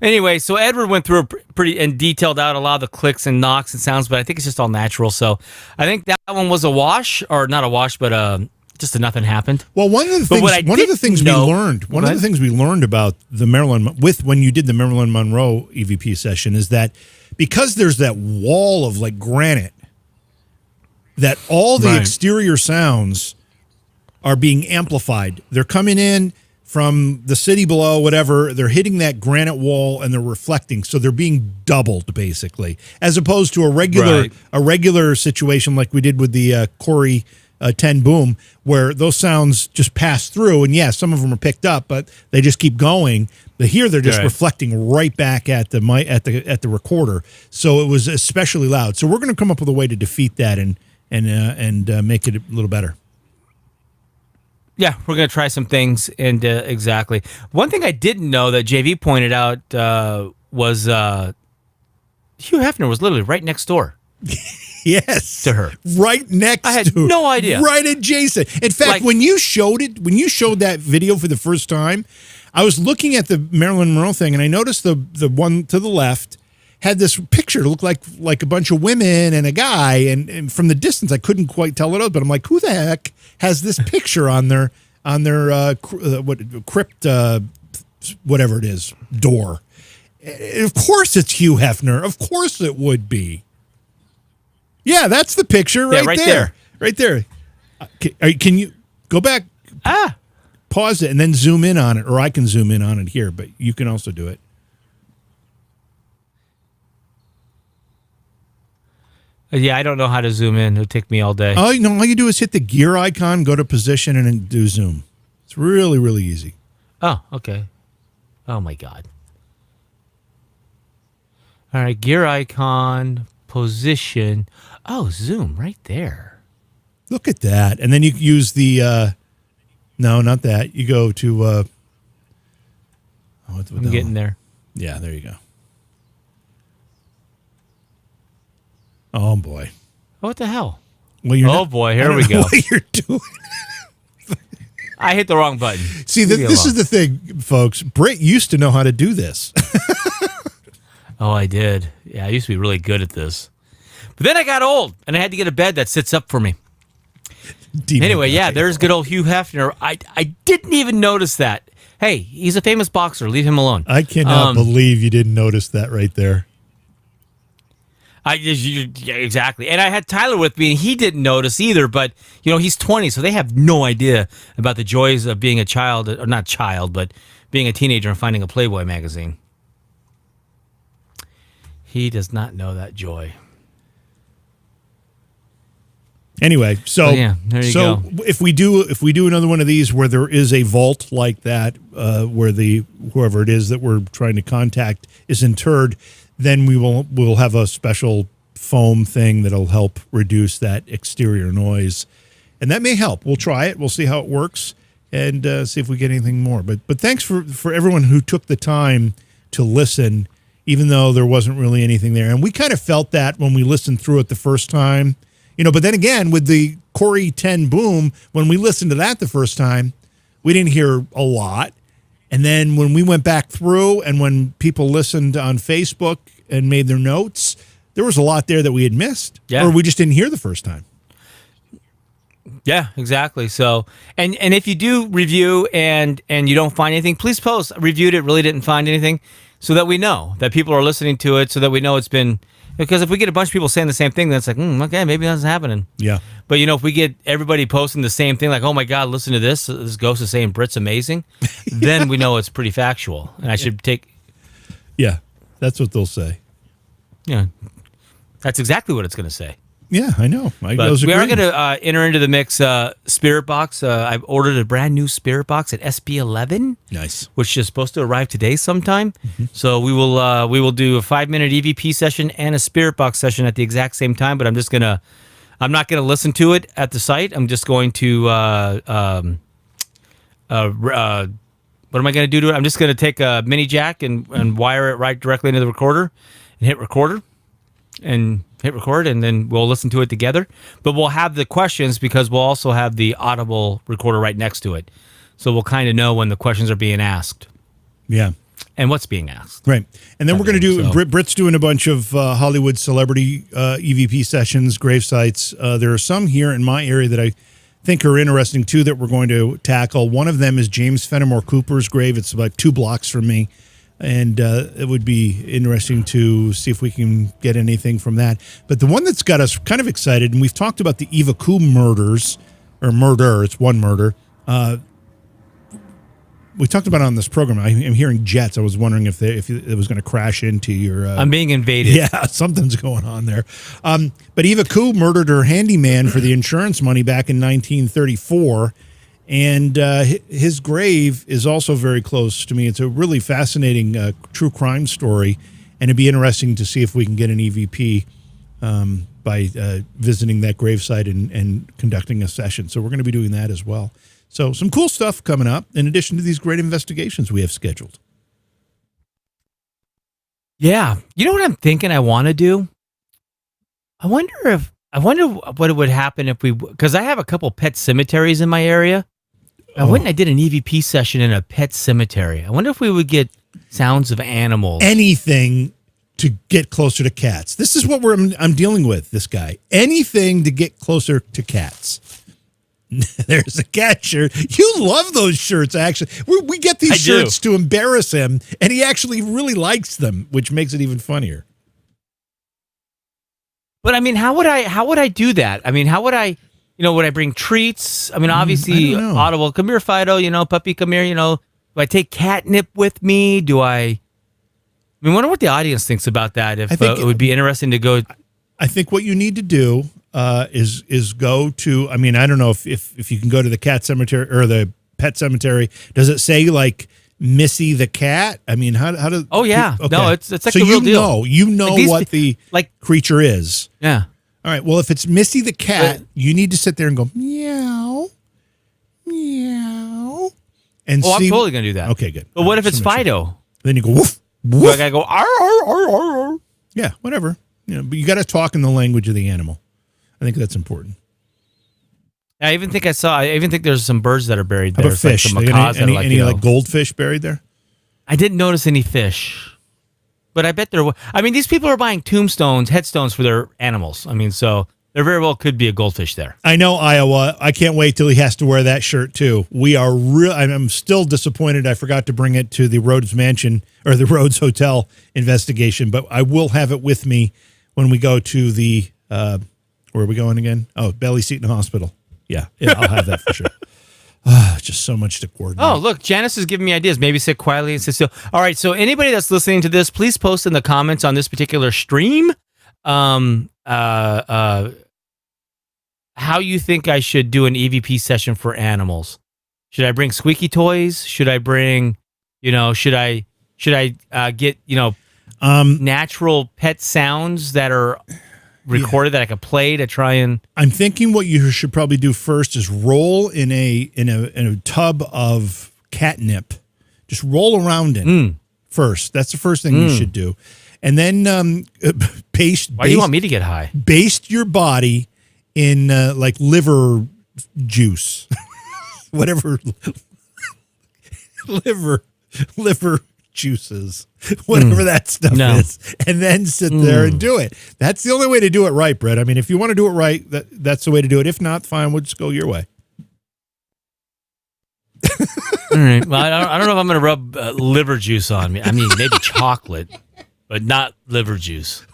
Speaker 2: Anyway, so Edward went through pretty and detailed out a lot of the clicks and knocks and sounds, but I think it's just all natural. So I think that one was a wash, or not a wash, but just nothing happened.
Speaker 1: Well, one of the things we learned about the when you did the Marilyn Monroe EVP session is that because there's that wall of like granite, that all the exterior sounds are being amplified. They're coming in from the city below, whatever. They're hitting that granite wall and they're reflecting, so they're being doubled basically, as opposed to a regular situation like we did with the Corey 10 boom, where those sounds just pass through, and some of them are picked up, but they just keep going. But here they're just reflecting right back at the recorder, so it was especially loud. So we're going to come up with a way to defeat that and make it a little better.
Speaker 2: Yeah, we're going to try some things, and exactly. One thing I didn't know that JV pointed out was Hugh Hefner was literally right next door.
Speaker 1: Yes,
Speaker 2: to her,
Speaker 1: right next.
Speaker 2: I had no idea.
Speaker 1: Right adjacent. In fact, when you showed that video for the first time, I was looking at the Marilyn Monroe thing, and I noticed the one to the left had this picture. It looked like a bunch of women and a guy, and from the distance I couldn't quite tell what it was. But I'm like, who the heck has this picture on their crypt, whatever it is, door? Of course it's Hugh Hefner. Of course it would be. Yeah, that's the picture right there. Right there. Can you go back? Pause it and then zoom in on it, or I can zoom in on it here, but you can also do it.
Speaker 2: Yeah, I don't know how to zoom in. It'll take me all day.
Speaker 1: All you do is hit the gear icon, go to position, and then do zoom. It's really, really easy.
Speaker 2: Oh, okay. Oh, my God. All right, gear icon, position. Oh, zoom right there.
Speaker 1: Look at that. And then you use the, no, not that. You go to,
Speaker 2: I'm getting there.
Speaker 1: Yeah, there you go. Oh, boy.
Speaker 2: What the hell?
Speaker 1: Well,
Speaker 2: boy, here we go.
Speaker 1: What you're doing.
Speaker 2: I hit the wrong button.
Speaker 1: See, this is the thing, folks. Britt used to know how to do this.
Speaker 2: Oh, I did. Yeah, I used to be really good at this. But then I got old, and I had to get a bed that sits up for me. Anyway, there's good old Hugh Hefner. I didn't even notice that. Hey, he's a famous boxer. Leave him alone.
Speaker 1: I cannot believe you didn't notice that right there.
Speaker 2: Exactly. And I had Tyler with me, and he didn't notice either, but, he's 20, so they have no idea about the joys of being a child, or not child, but being a teenager and finding a Playboy magazine. He does not know that joy.
Speaker 1: Anyway, so
Speaker 2: there you go.
Speaker 1: if we do another one of these where there is a vault like that, where whoever it is that we're trying to contact is interred, then we'll have a special foam thing that'll help reduce that exterior noise, and that may help. We'll try it. We'll see how it works, and see if we get anything more. But thanks for everyone who took the time to listen, even though there wasn't really anything there. And we kind of felt that when we listened through it the first time. But then again, with the Corey 10 boom, when we listened to that the first time, we didn't hear a lot. And then when we went back through and when people listened on Facebook and made their notes, there was a lot there that we had missed.
Speaker 2: Yeah.
Speaker 1: Or we just didn't hear the first time.
Speaker 2: Yeah, exactly. So, and if you do review and you don't find anything, please post, reviewed it, really didn't find anything, so that we know that people are listening to it, so that we know it's been... Because if we get a bunch of people saying the same thing, then it's like, okay, maybe that's happening.
Speaker 1: Yeah.
Speaker 2: But, if we get everybody posting the same thing, like, oh, my God, listen to this. This ghost is saying Britt's amazing. Then we know it's pretty factual. And I should take...
Speaker 1: Yeah, that's what they'll say.
Speaker 2: Yeah. That's exactly what it's going to say.
Speaker 1: Yeah, I know.
Speaker 2: We are going to enter into the mix Spirit Box. I've ordered a brand new Spirit Box at SB11.
Speaker 1: Nice.
Speaker 2: Which is supposed to arrive today sometime. Mm-hmm. So we will do a 5-minute EVP session and a Spirit Box session at the exact same time. But I'm not going to listen to it at the site. I'm just going to what am I going to do to it? I'm just going to take a mini jack and wire it right directly into the recorder and hit record, and then we'll listen to it together. But we'll have the questions because we'll also have the Audible recorder right next to it. So we'll kind of know when the questions are being asked.
Speaker 1: Yeah.
Speaker 2: And what's being asked.
Speaker 1: Right. And then we're going to do, Britt's doing a bunch of Hollywood celebrity EVP sessions, grave sites. There are some here in my area that I think are interesting too that we're going to tackle. One of them is James Fenimore Cooper's grave. It's about 2 blocks from me. And it would be interesting to see if we can get anything from that. But the one that's got us kind of excited, and we've talked about the Eva Koo murders, or murder, it's one murder. We talked about it on this program. I'm hearing jets. I was wondering if it was going to crash into your...
Speaker 2: I'm being invaded.
Speaker 1: Yeah, something's going on there. But Eva Koo murdered her handyman for the insurance money back in 1934. And his grave is also very close to me. It's a really fascinating true crime story, and it'd be interesting to see if we can get an EVP by visiting that gravesite and conducting a session. So we're going to be doing that as well. So some cool stuff coming up, in addition to these great investigations we have scheduled.
Speaker 2: Yeah. You know what I'm thinking I want to do? I wonder what it would happen if because I have a couple pet cemeteries in my area. I went and I did an EVP session in a pet cemetery. I wonder if we would get sounds of animals.
Speaker 1: Anything to get closer to cats. This is what I'm dealing with, this guy. Anything to get closer to cats. There's a cat shirt. You love those shirts, actually. We get these shirts to embarrass him, and he actually really likes them, which makes it even funnier.
Speaker 2: But I mean, how would I do that? I mean, how would I... would I bring treats? I mean, obviously, Audible, come here, Fido, puppy, come here, do I take catnip with me? I wonder what the audience thinks about that. If it would be interesting to go.
Speaker 1: I think what you need to do is go to, I don't know if you can go to the cat cemetery or the pet cemetery. Does it say like Missy the cat? I mean, how do?
Speaker 2: Oh, yeah.
Speaker 1: Okay.
Speaker 2: No, it's like the real deal.
Speaker 1: You know what the creature is.
Speaker 2: Yeah.
Speaker 1: All right. Well, if it's Missy the cat, you need to sit there and go meow, meow, and see.
Speaker 2: I'm totally gonna do that.
Speaker 1: Okay, good.
Speaker 2: But what if it's Fido?
Speaker 1: Then you go woof, woof.
Speaker 2: So I gotta go. Arr, arr, arr, arr.
Speaker 1: Yeah, whatever. But you got to talk in the language of the animal. I think that's important.
Speaker 2: I even think there's some birds that are buried there.
Speaker 1: How about fish?
Speaker 2: Like
Speaker 1: any like goldfish buried there?
Speaker 2: I didn't notice any fish. But I bet there were. I mean, these people are buying tombstones, headstones for their animals. I mean, so there very well could be a goldfish there.
Speaker 1: I know, Iowa. I can't wait till he has to wear that shirt, too. We are real. I'm still disappointed I forgot to bring it to the Rhodes Mansion or the Rhodes Hotel investigation, but I will have it with me when we go to the, where are we going again? Oh, Belly Seton Hospital. Yeah, I'll have that for sure. Just so much to coordinate.
Speaker 2: Oh, look, Janice is giving me ideas. Maybe sit quietly and sit still. All right, so anybody that's listening to this, please post in the comments on this particular stream how you think I should do an EVP session for animals. Should I bring squeaky toys? Should I bring, should I get, natural pet sounds that are recorded that I could play to try and...
Speaker 1: I'm thinking what you should probably do first is roll in a tub of catnip. Just roll around in first. That's the first thing you should do. And then
Speaker 2: Why do you want me to get high?
Speaker 1: Baste your body in like liver juice. Whatever. liver juices, whatever that stuff is, and then sit there and do it. That's the only way to do it right, Brett. I mean, if you want to do it right, that's the way to do it. If not, fine, we'll just go your way.
Speaker 2: All right. Well, I don't know if I'm going to rub liver juice on me. I mean, maybe chocolate, but not liver juice.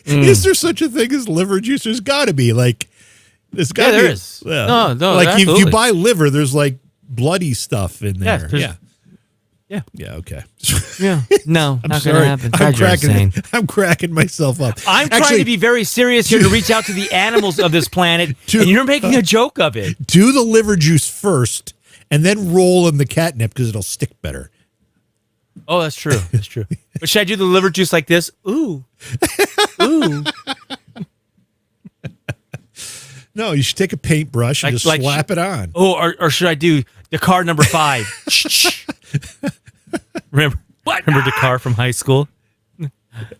Speaker 1: Is there such a thing as liver juice? There's got to be there's got to be.
Speaker 2: There is. No,
Speaker 1: like if you buy liver, there's like bloody stuff in there.
Speaker 2: Yeah. Yeah.
Speaker 1: Yeah. Okay.
Speaker 2: Yeah. No,
Speaker 1: I'm
Speaker 2: not
Speaker 1: sorry.
Speaker 2: gonna happen.
Speaker 1: I'm cracking myself up.
Speaker 2: I'm trying to be very serious here to reach out to the animals of this planet, and you're making a joke of it.
Speaker 1: Do the liver juice first, and then roll in the catnip because it'll stick better.
Speaker 2: Oh, that's true. That's true. But should I do the liver juice like this? Ooh. Ooh.
Speaker 1: No, you should take a paintbrush and just slap it on.
Speaker 2: Oh, or should I do Dakar number 5? Remember Dakar from high school?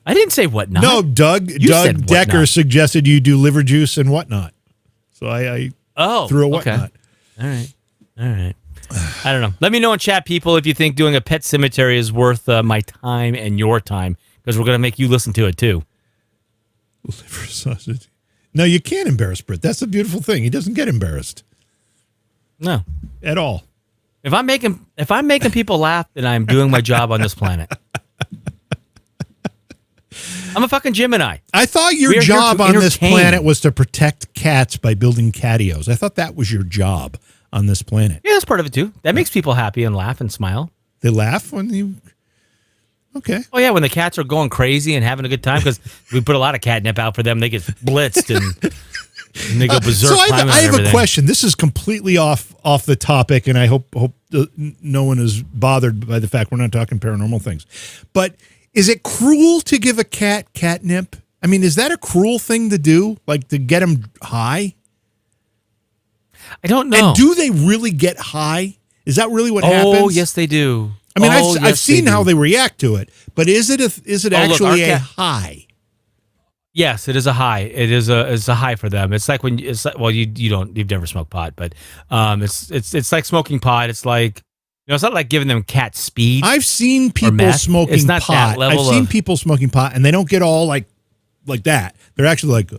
Speaker 2: I didn't say whatnot.
Speaker 1: No, Doug Decker suggested you do liver juice and whatnot. So I threw a whatnot.
Speaker 2: Okay. All right. I don't know. Let me know in chat, people, if you think doing a pet cemetery is worth my time and your time, because we're going to make you listen to it too.
Speaker 1: Liver sausage. No, you can't embarrass Britt. That's the beautiful thing. He doesn't get embarrassed.
Speaker 2: No.
Speaker 1: At all.
Speaker 2: If I'm making people laugh, then I'm doing my job on this planet. I'm a fucking Gemini.
Speaker 1: I thought your job on this planet was to protect cats by building catios. I thought that was your job on this planet.
Speaker 2: Yeah, that's part of it too. That makes people happy and laugh and smile.
Speaker 1: They laugh when you... Okay.
Speaker 2: Oh, yeah, when the cats are going crazy and having a good time, because we put a lot of catnip out for them. They get blitzed and they go berserk.
Speaker 1: So I have a question. This is completely off the topic, and I hope no one is bothered by the fact we're not talking paranormal things. But is it cruel to give a cat catnip? I mean, is that a cruel thing to do? Like to get them high?
Speaker 2: I don't know.
Speaker 1: And do they really get high? Is that really what happens?
Speaker 2: Oh, yes, they do.
Speaker 1: I mean, I've seen how they react to it, but is it actually a high?
Speaker 2: Yes, it is a high. It's a high for them. It's like when you've never smoked pot, but it's like smoking pot. It's like, it's not like giving them cat speed.
Speaker 1: I've seen people smoking
Speaker 2: it's not
Speaker 1: pot.
Speaker 2: That level
Speaker 1: I've seen people smoking pot, and they don't get all like that. They're actually like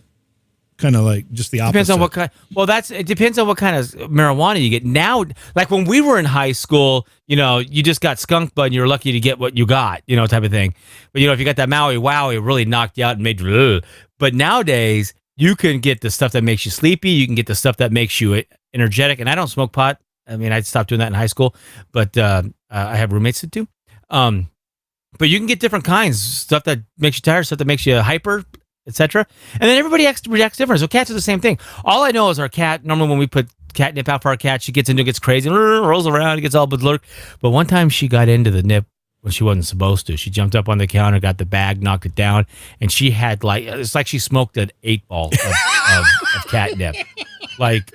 Speaker 1: kind of like just the opposite.
Speaker 2: Depends on what kind. Well, it depends on what kind of marijuana you get. Now, like when we were in high school, you just got skunk bud and you were lucky to get what you got, type of thing. But if you got that Maui Wowie, it really knocked you out and made you. But nowadays, you can get the stuff that makes you sleepy. You can get the stuff that makes you energetic. And I don't smoke pot. I mean, I stopped doing that in high school, but I have roommates that do. But you can get different kinds, stuff that makes you tired, stuff that makes you hyper, etc. And then everybody reacts different. So cats are the same thing. All I know is our cat, normally when we put catnip out for our cat, she gets into it, gets crazy, rolls around, gets all blurred. But one time she got into the nip when she wasn't supposed to. She jumped up on the counter, got the bag, knocked it down, and she had it's like she smoked an 8-ball of catnip.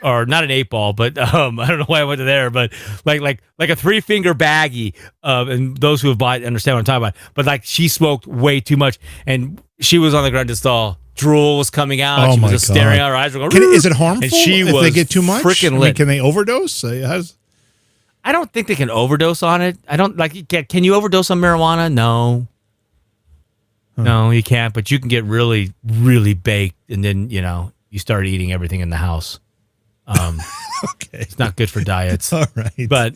Speaker 2: Or not an 8-ball, but I don't know why I went to there, but like a 3-finger baggie. And those who have bought it understand what I'm talking about. But she smoked way too much, and she was on the ground just all drool was coming out.
Speaker 1: Oh,
Speaker 2: she was just staring out. Her eyes were going.
Speaker 1: Is it harmful if they get too much?
Speaker 2: Freaking lit.
Speaker 1: Can they overdose?
Speaker 2: I don't think they can overdose on it. I don't Can you overdose on marijuana? No. Huh. No, you can't. But you can get really, really baked, and then you start eating everything in the house.
Speaker 1: Okay,
Speaker 2: it's not good for diets.
Speaker 1: All right,
Speaker 2: but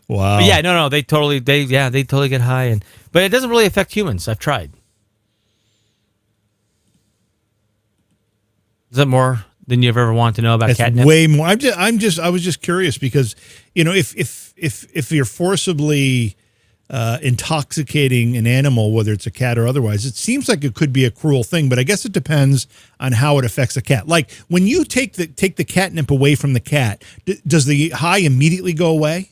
Speaker 1: wow.
Speaker 2: But yeah, no, they totally get high, but it doesn't really affect humans. I've tried. Is that more than you've ever wanted to know about catnip?
Speaker 1: Way more. I was just curious because if you're forcibly intoxicating an animal, whether it's a cat or otherwise, it seems like it could be a cruel thing, but I guess it depends on how it affects the cat. Like when you take the catnip away from the cat, does the high immediately go away?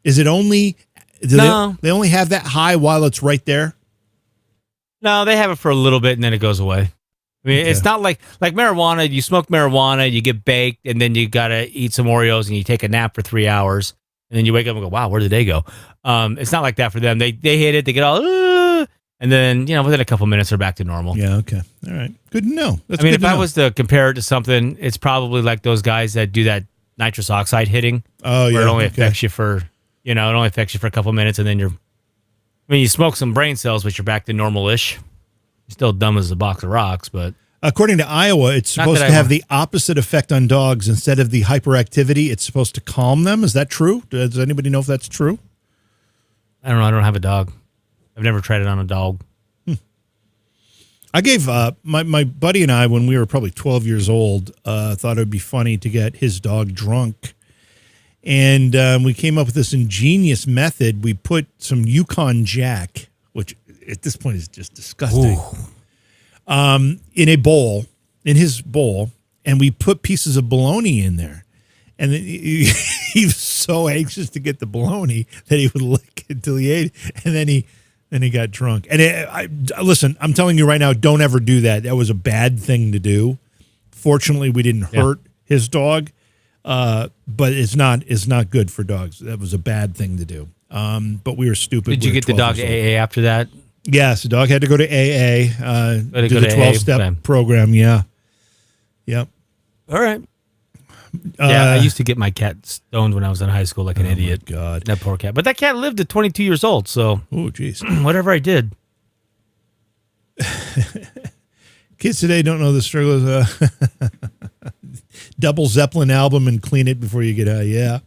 Speaker 1: Is it only
Speaker 2: no?
Speaker 1: They only have that high while it's right there?
Speaker 2: No, they have it for a little bit and then it goes away. I mean, It's not like marijuana. You smoke marijuana, you get baked, and then you gotta eat some Oreos and you take a nap for 3 hours, and then you wake up and go, "Wow, where did they go?" It's not like that for them. They hit it, they get all, and then within a couple minutes they're back to normal.
Speaker 1: Yeah. Okay. All right. Good to know.
Speaker 2: If I was to compare it to something, it's probably like those guys that do that nitrous oxide hitting.
Speaker 1: Oh, yeah.
Speaker 2: Where it only affects you for it only affects you for a couple minutes, and then you smoke some brain cells, but you're back to normal-ish. You're still dumb as a box of rocks, but
Speaker 1: according to Iowa, it's supposed to have the opposite effect on dogs. Instead of the hyperactivity, it's supposed to calm them. Is that true? Does anybody know if that's true?
Speaker 2: I don't know. I don't have a dog. I've never tried it on a dog.
Speaker 1: I gave my buddy and I, when we were probably 12 years old, thought it would be funny to get his dog drunk And we came up with this ingenious method. We put some Yukon Jack, which at this point is just disgusting, in a bowl, in his bowl, and we put pieces of bologna in there. And he was so anxious to get the bologna that he would lick it until he ate it. And then he got drunk. And listen, I'm telling you right now, don't ever do that. That was a bad thing to do. Fortunately, we didn't hurt his dog. But it's not good for dogs. That was a bad thing to do. But we were stupid.
Speaker 2: Did you get the dog AA after that?
Speaker 1: Yes, the dog had to go to AA. Do the 12-step program. Yeah. Yep.
Speaker 2: All right. I used to get my cat stoned when I was in high school like an idiot.
Speaker 1: God,
Speaker 2: that poor cat. But that cat lived to 22 years old. So, whatever I did.
Speaker 1: Kids today don't know the struggle of double Zeppelin album and clean it before you get out. Yeah.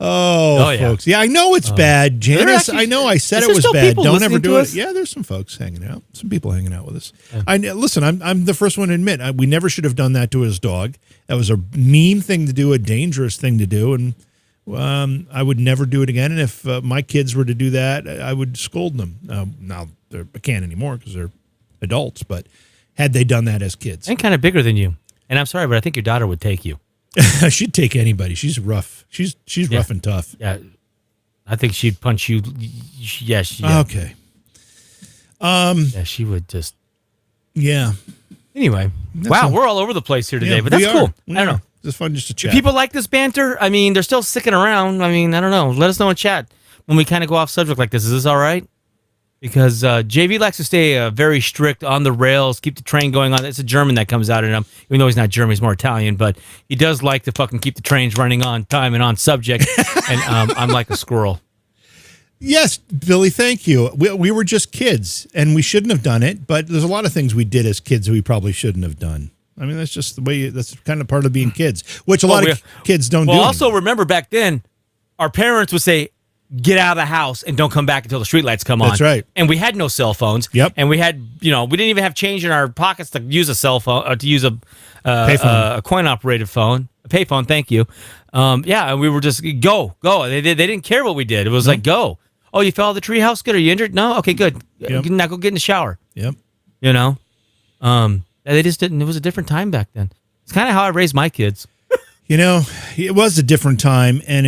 Speaker 1: Oh, folks. Yeah, I know it's bad. Janice, I know I said it was bad. Don't ever do it. Yeah, there's some folks hanging out. Some people hanging out with us. Yeah. Listen, I'm the first one to admit, we never should have done that to his dog. That was a mean thing to do, a dangerous thing to do, and I would never do it again. And if my kids were to do that, I would scold them. Now, I can't anymore because they're adults, but had they done that as kids.
Speaker 2: And kind of bigger than you. And I'm sorry, but I think your daughter would take you.
Speaker 1: She'd take anybody. She's rough. She's rough and tough.
Speaker 2: Yeah, I think she'd punch you.
Speaker 1: Okay.
Speaker 2: Yeah, she would just.
Speaker 1: Yeah.
Speaker 2: Anyway, we're all over the place here today, but that's cool. I don't know.
Speaker 1: It's fun just to chat.
Speaker 2: Do people like this banter? I mean, they're still sticking around. I mean, I don't know. Let us know in chat when we kind of go off subject like this. Is this all right? Because JV likes to stay very strict on the rails, keep the train going on. It's a German that comes out in him, even though he's not German, he's more Italian. But he does like to fucking keep the trains running on time and on subject. And I'm like a squirrel.
Speaker 1: Yes, Billy, thank you. We were just kids, and we shouldn't have done it. But there's a lot of things we did as kids that we probably shouldn't have done. I mean, that's just the way. That's kind of part of being kids, which a lot of kids don't do.
Speaker 2: Well, also remember back then, our parents would say, get out of the house and don't come back until the streetlights come on.
Speaker 1: That's right.
Speaker 2: And we had no cell phones.
Speaker 1: Yep.
Speaker 2: And we had, we didn't even have change in our pockets to use a cell phone, or to use a coin-operated phone, a payphone. Thank you. And we were just go. They didn't care what we did. It was like go. Oh, you fell out of the treehouse? Good. Are you injured? No. Okay, good. Yep. Now go get in the shower.
Speaker 1: Yep.
Speaker 2: They just didn't. It was a different time back then. It's kind of how I raised my kids.
Speaker 1: It was a different time, and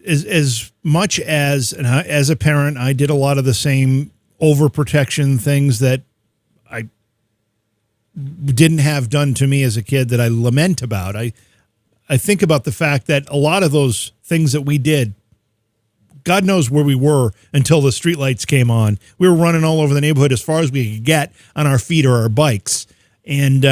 Speaker 1: as much as a parent, I did a lot of the same overprotection things that I didn't have done to me as a kid that I lament about. I think about the fact that a lot of those things that we did, God knows where we were until the streetlights came on. We were running all over the neighborhood as far as we could get on our feet or our bikes, and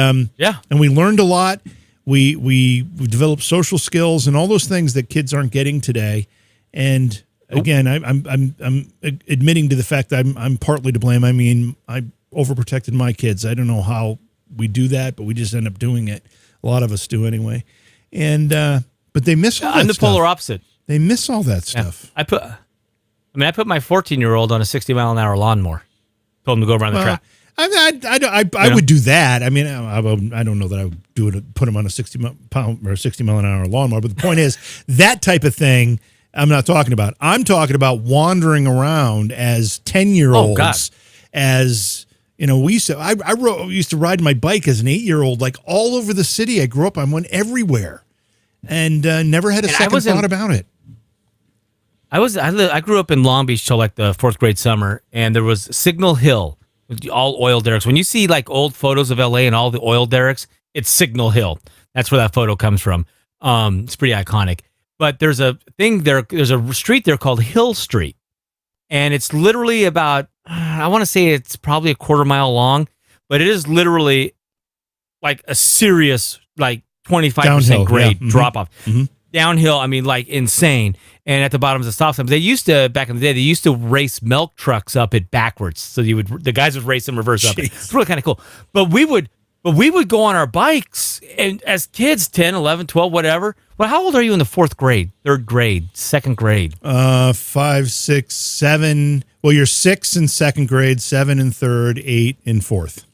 Speaker 1: we learned a lot. We developed social skills and all those things that kids aren't getting today. And again, I'm admitting to the fact that I'm partly to blame. I mean, I overprotected my kids. I don't know how we do that, but we just end up doing it. A lot of us do anyway. And but they miss all that stuff.
Speaker 2: I'm the polar opposite.
Speaker 1: They miss all that stuff.
Speaker 2: I put my 14-year-old on a 60-mile-an-hour lawnmower. Told him to go around the track.
Speaker 1: I would do that. I mean, I don't know that I would do it. Put him on a 60-mile-an-hour lawnmower. But the point is, that type of thing, I'm not talking about. I'm talking about wandering around as 10-year-olds. As we used to. I used to ride my bike as an 8-year-old, like all over the city. I grew up. I went everywhere, and never had a second thought about it.
Speaker 2: I grew up in Long Beach till like the 4th grade summer, and there was Signal Hill. All oil derricks. When you see like old photos of LA and all the oil derricks, it's Signal Hill. That's where that photo comes from. It's pretty iconic. But there's a thing there. There's a street there called Hill Street, and it's literally about, I want to say it's probably a quarter mile long, but it is literally like a serious like 25% grade drop off. Mm-hmm. Downhill, I mean, like insane. And at the bottom of the stop sign, they used to, back in the day, they used to race milk trucks up it backwards. So the guys would race them reverse up. It's really kind of cool. But we would go on our bikes, and as kids, 10, 11, 12, whatever. Well, how old are you in the 4th grade, 3rd grade, 2nd grade?
Speaker 1: 5, 6, 7. Well, you're 6 in 2nd grade, 7 in 3rd, 8 in 4th.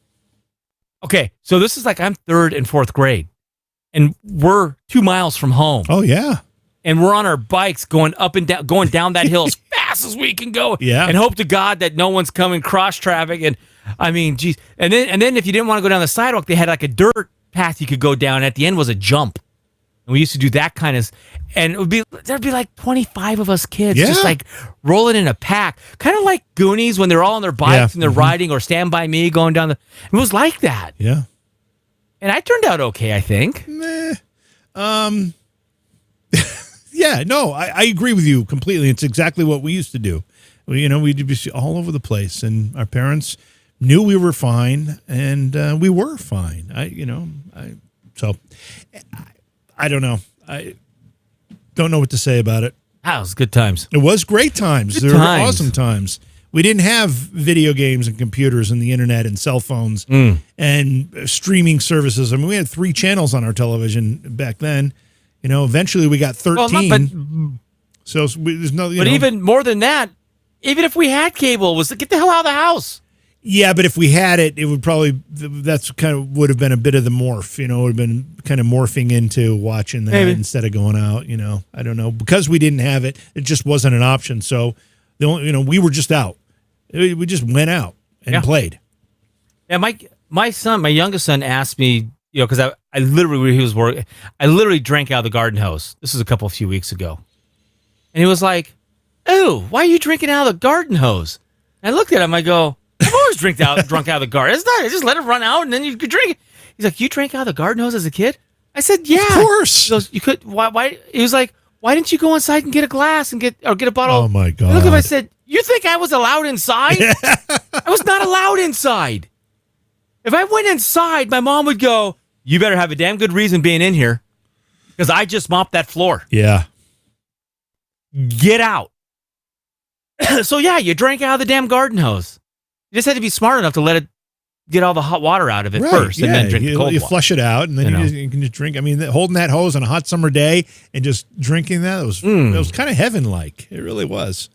Speaker 2: Okay, so this is like I'm 3rd and 4th grade. And we're 2 miles from home.
Speaker 1: Oh, yeah.
Speaker 2: and we're on our bikes going up and down, going down that hill as fast as we can go.
Speaker 1: Yeah.
Speaker 2: And hope to God that no one's coming cross traffic. And I mean, geez. And then if you didn't want to go down the sidewalk, they had like a dirt path you could go down. At the end was a jump. And we used to do that kind of, and there'd be like 25 of us kids just like rolling in a pack, kind of like Goonies when they're all on their bikes and they're riding, or Stand By Me going down it was like that.
Speaker 1: Yeah.
Speaker 2: And I turned out okay, I think.
Speaker 1: Yeah, no, I agree with you completely. It's exactly what we used to do. We'd be all over the place, and our parents knew we were fine, and we were fine. I don't know. I don't know what to say about it.
Speaker 2: That was good times.
Speaker 1: It was great times. They were awesome times. We didn't have video games and computers and the internet and cell phones and streaming services. I mean, we had 3 channels on our television back then. Eventually we got 13. So there's no.
Speaker 2: But even more than that, even if we had cable, was to get the hell out of the house.
Speaker 1: Yeah, but if we had it, it would probably would have been a bit of the morph. It would have been kind of morphing into watching that instead of going out. I don't know, because we didn't have it. It just wasn't an option. So we were just out. We just went out and played.
Speaker 2: Yeah, my son, my youngest son, asked me, because I literally, when he was working, I literally drank out of the garden hose. This was a few weeks ago, and he was like, "Oh, why are you drinking out of the garden hose?" And I looked at him. I go, "I've always drunk out of the garden. It's not. Just let it run out, and then you could drink it." He's like, "You drank out of the garden hose as a kid?" I said, "Yeah,
Speaker 1: of course."
Speaker 2: He goes, "You could. Why?" He was like, "Why didn't you go inside and get a glass and get a bottle?"
Speaker 1: Oh my God!
Speaker 2: I looked at him. I said, "You think I was allowed inside? I was not allowed inside. If I went inside, my mom would go, 'You better have a damn good reason being in here, because I just mopped that floor.
Speaker 1: Yeah,
Speaker 2: get out.'" So yeah, you drank out of the damn garden hose. You just had to be smart enough to let it get all the hot water out of it first, and then drink the cold
Speaker 1: you
Speaker 2: water.
Speaker 1: flush it out, and then you can just drink. I mean, holding that hose on a hot summer day and just drinking that, it was kind of heaven-like. It really was.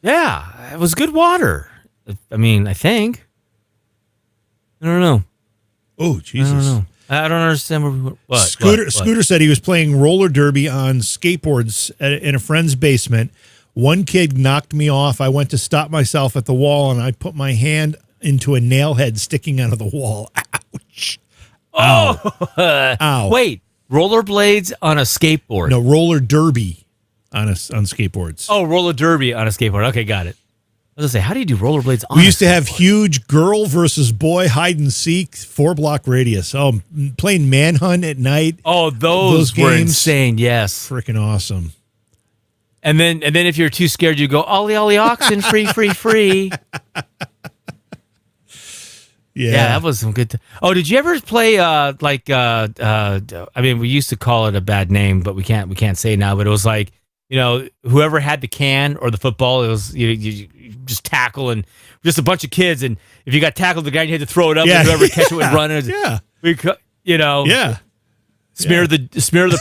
Speaker 2: Yeah, it was good water. I mean, I think. I don't know.
Speaker 1: Oh, Jesus.
Speaker 2: I don't understand where we were. What?
Speaker 1: Scooter said he was playing roller derby on skateboards in a friend's basement. One kid knocked me off. I went to stop myself at the wall, and I put my hand into a nail head sticking out of the wall. Ouch.
Speaker 2: Ow. Wait, rollerblades on a skateboard?
Speaker 1: No, roller derby on skateboards.
Speaker 2: Oh, roller derby on a skateboard. Okay, got it. I was going to say, how do you do rollerblades on
Speaker 1: We used to have huge girl versus boy hide and seek, 4-block radius. Oh, playing Manhunt at night.
Speaker 2: Oh, those were insane, yes.
Speaker 1: Freaking awesome.
Speaker 2: And then if you're too scared, you go, ollie, ollie, oxen, free, free, free. Yeah, that was some good. Oh, did you ever play I mean, we used to call it a bad name, but we can't say it now. But it was like, whoever had the can or the football, it was you just tackle, and just a bunch of kids. And if you got tackled, the guy, you had to throw it up, and whoever catch it would run. Smear the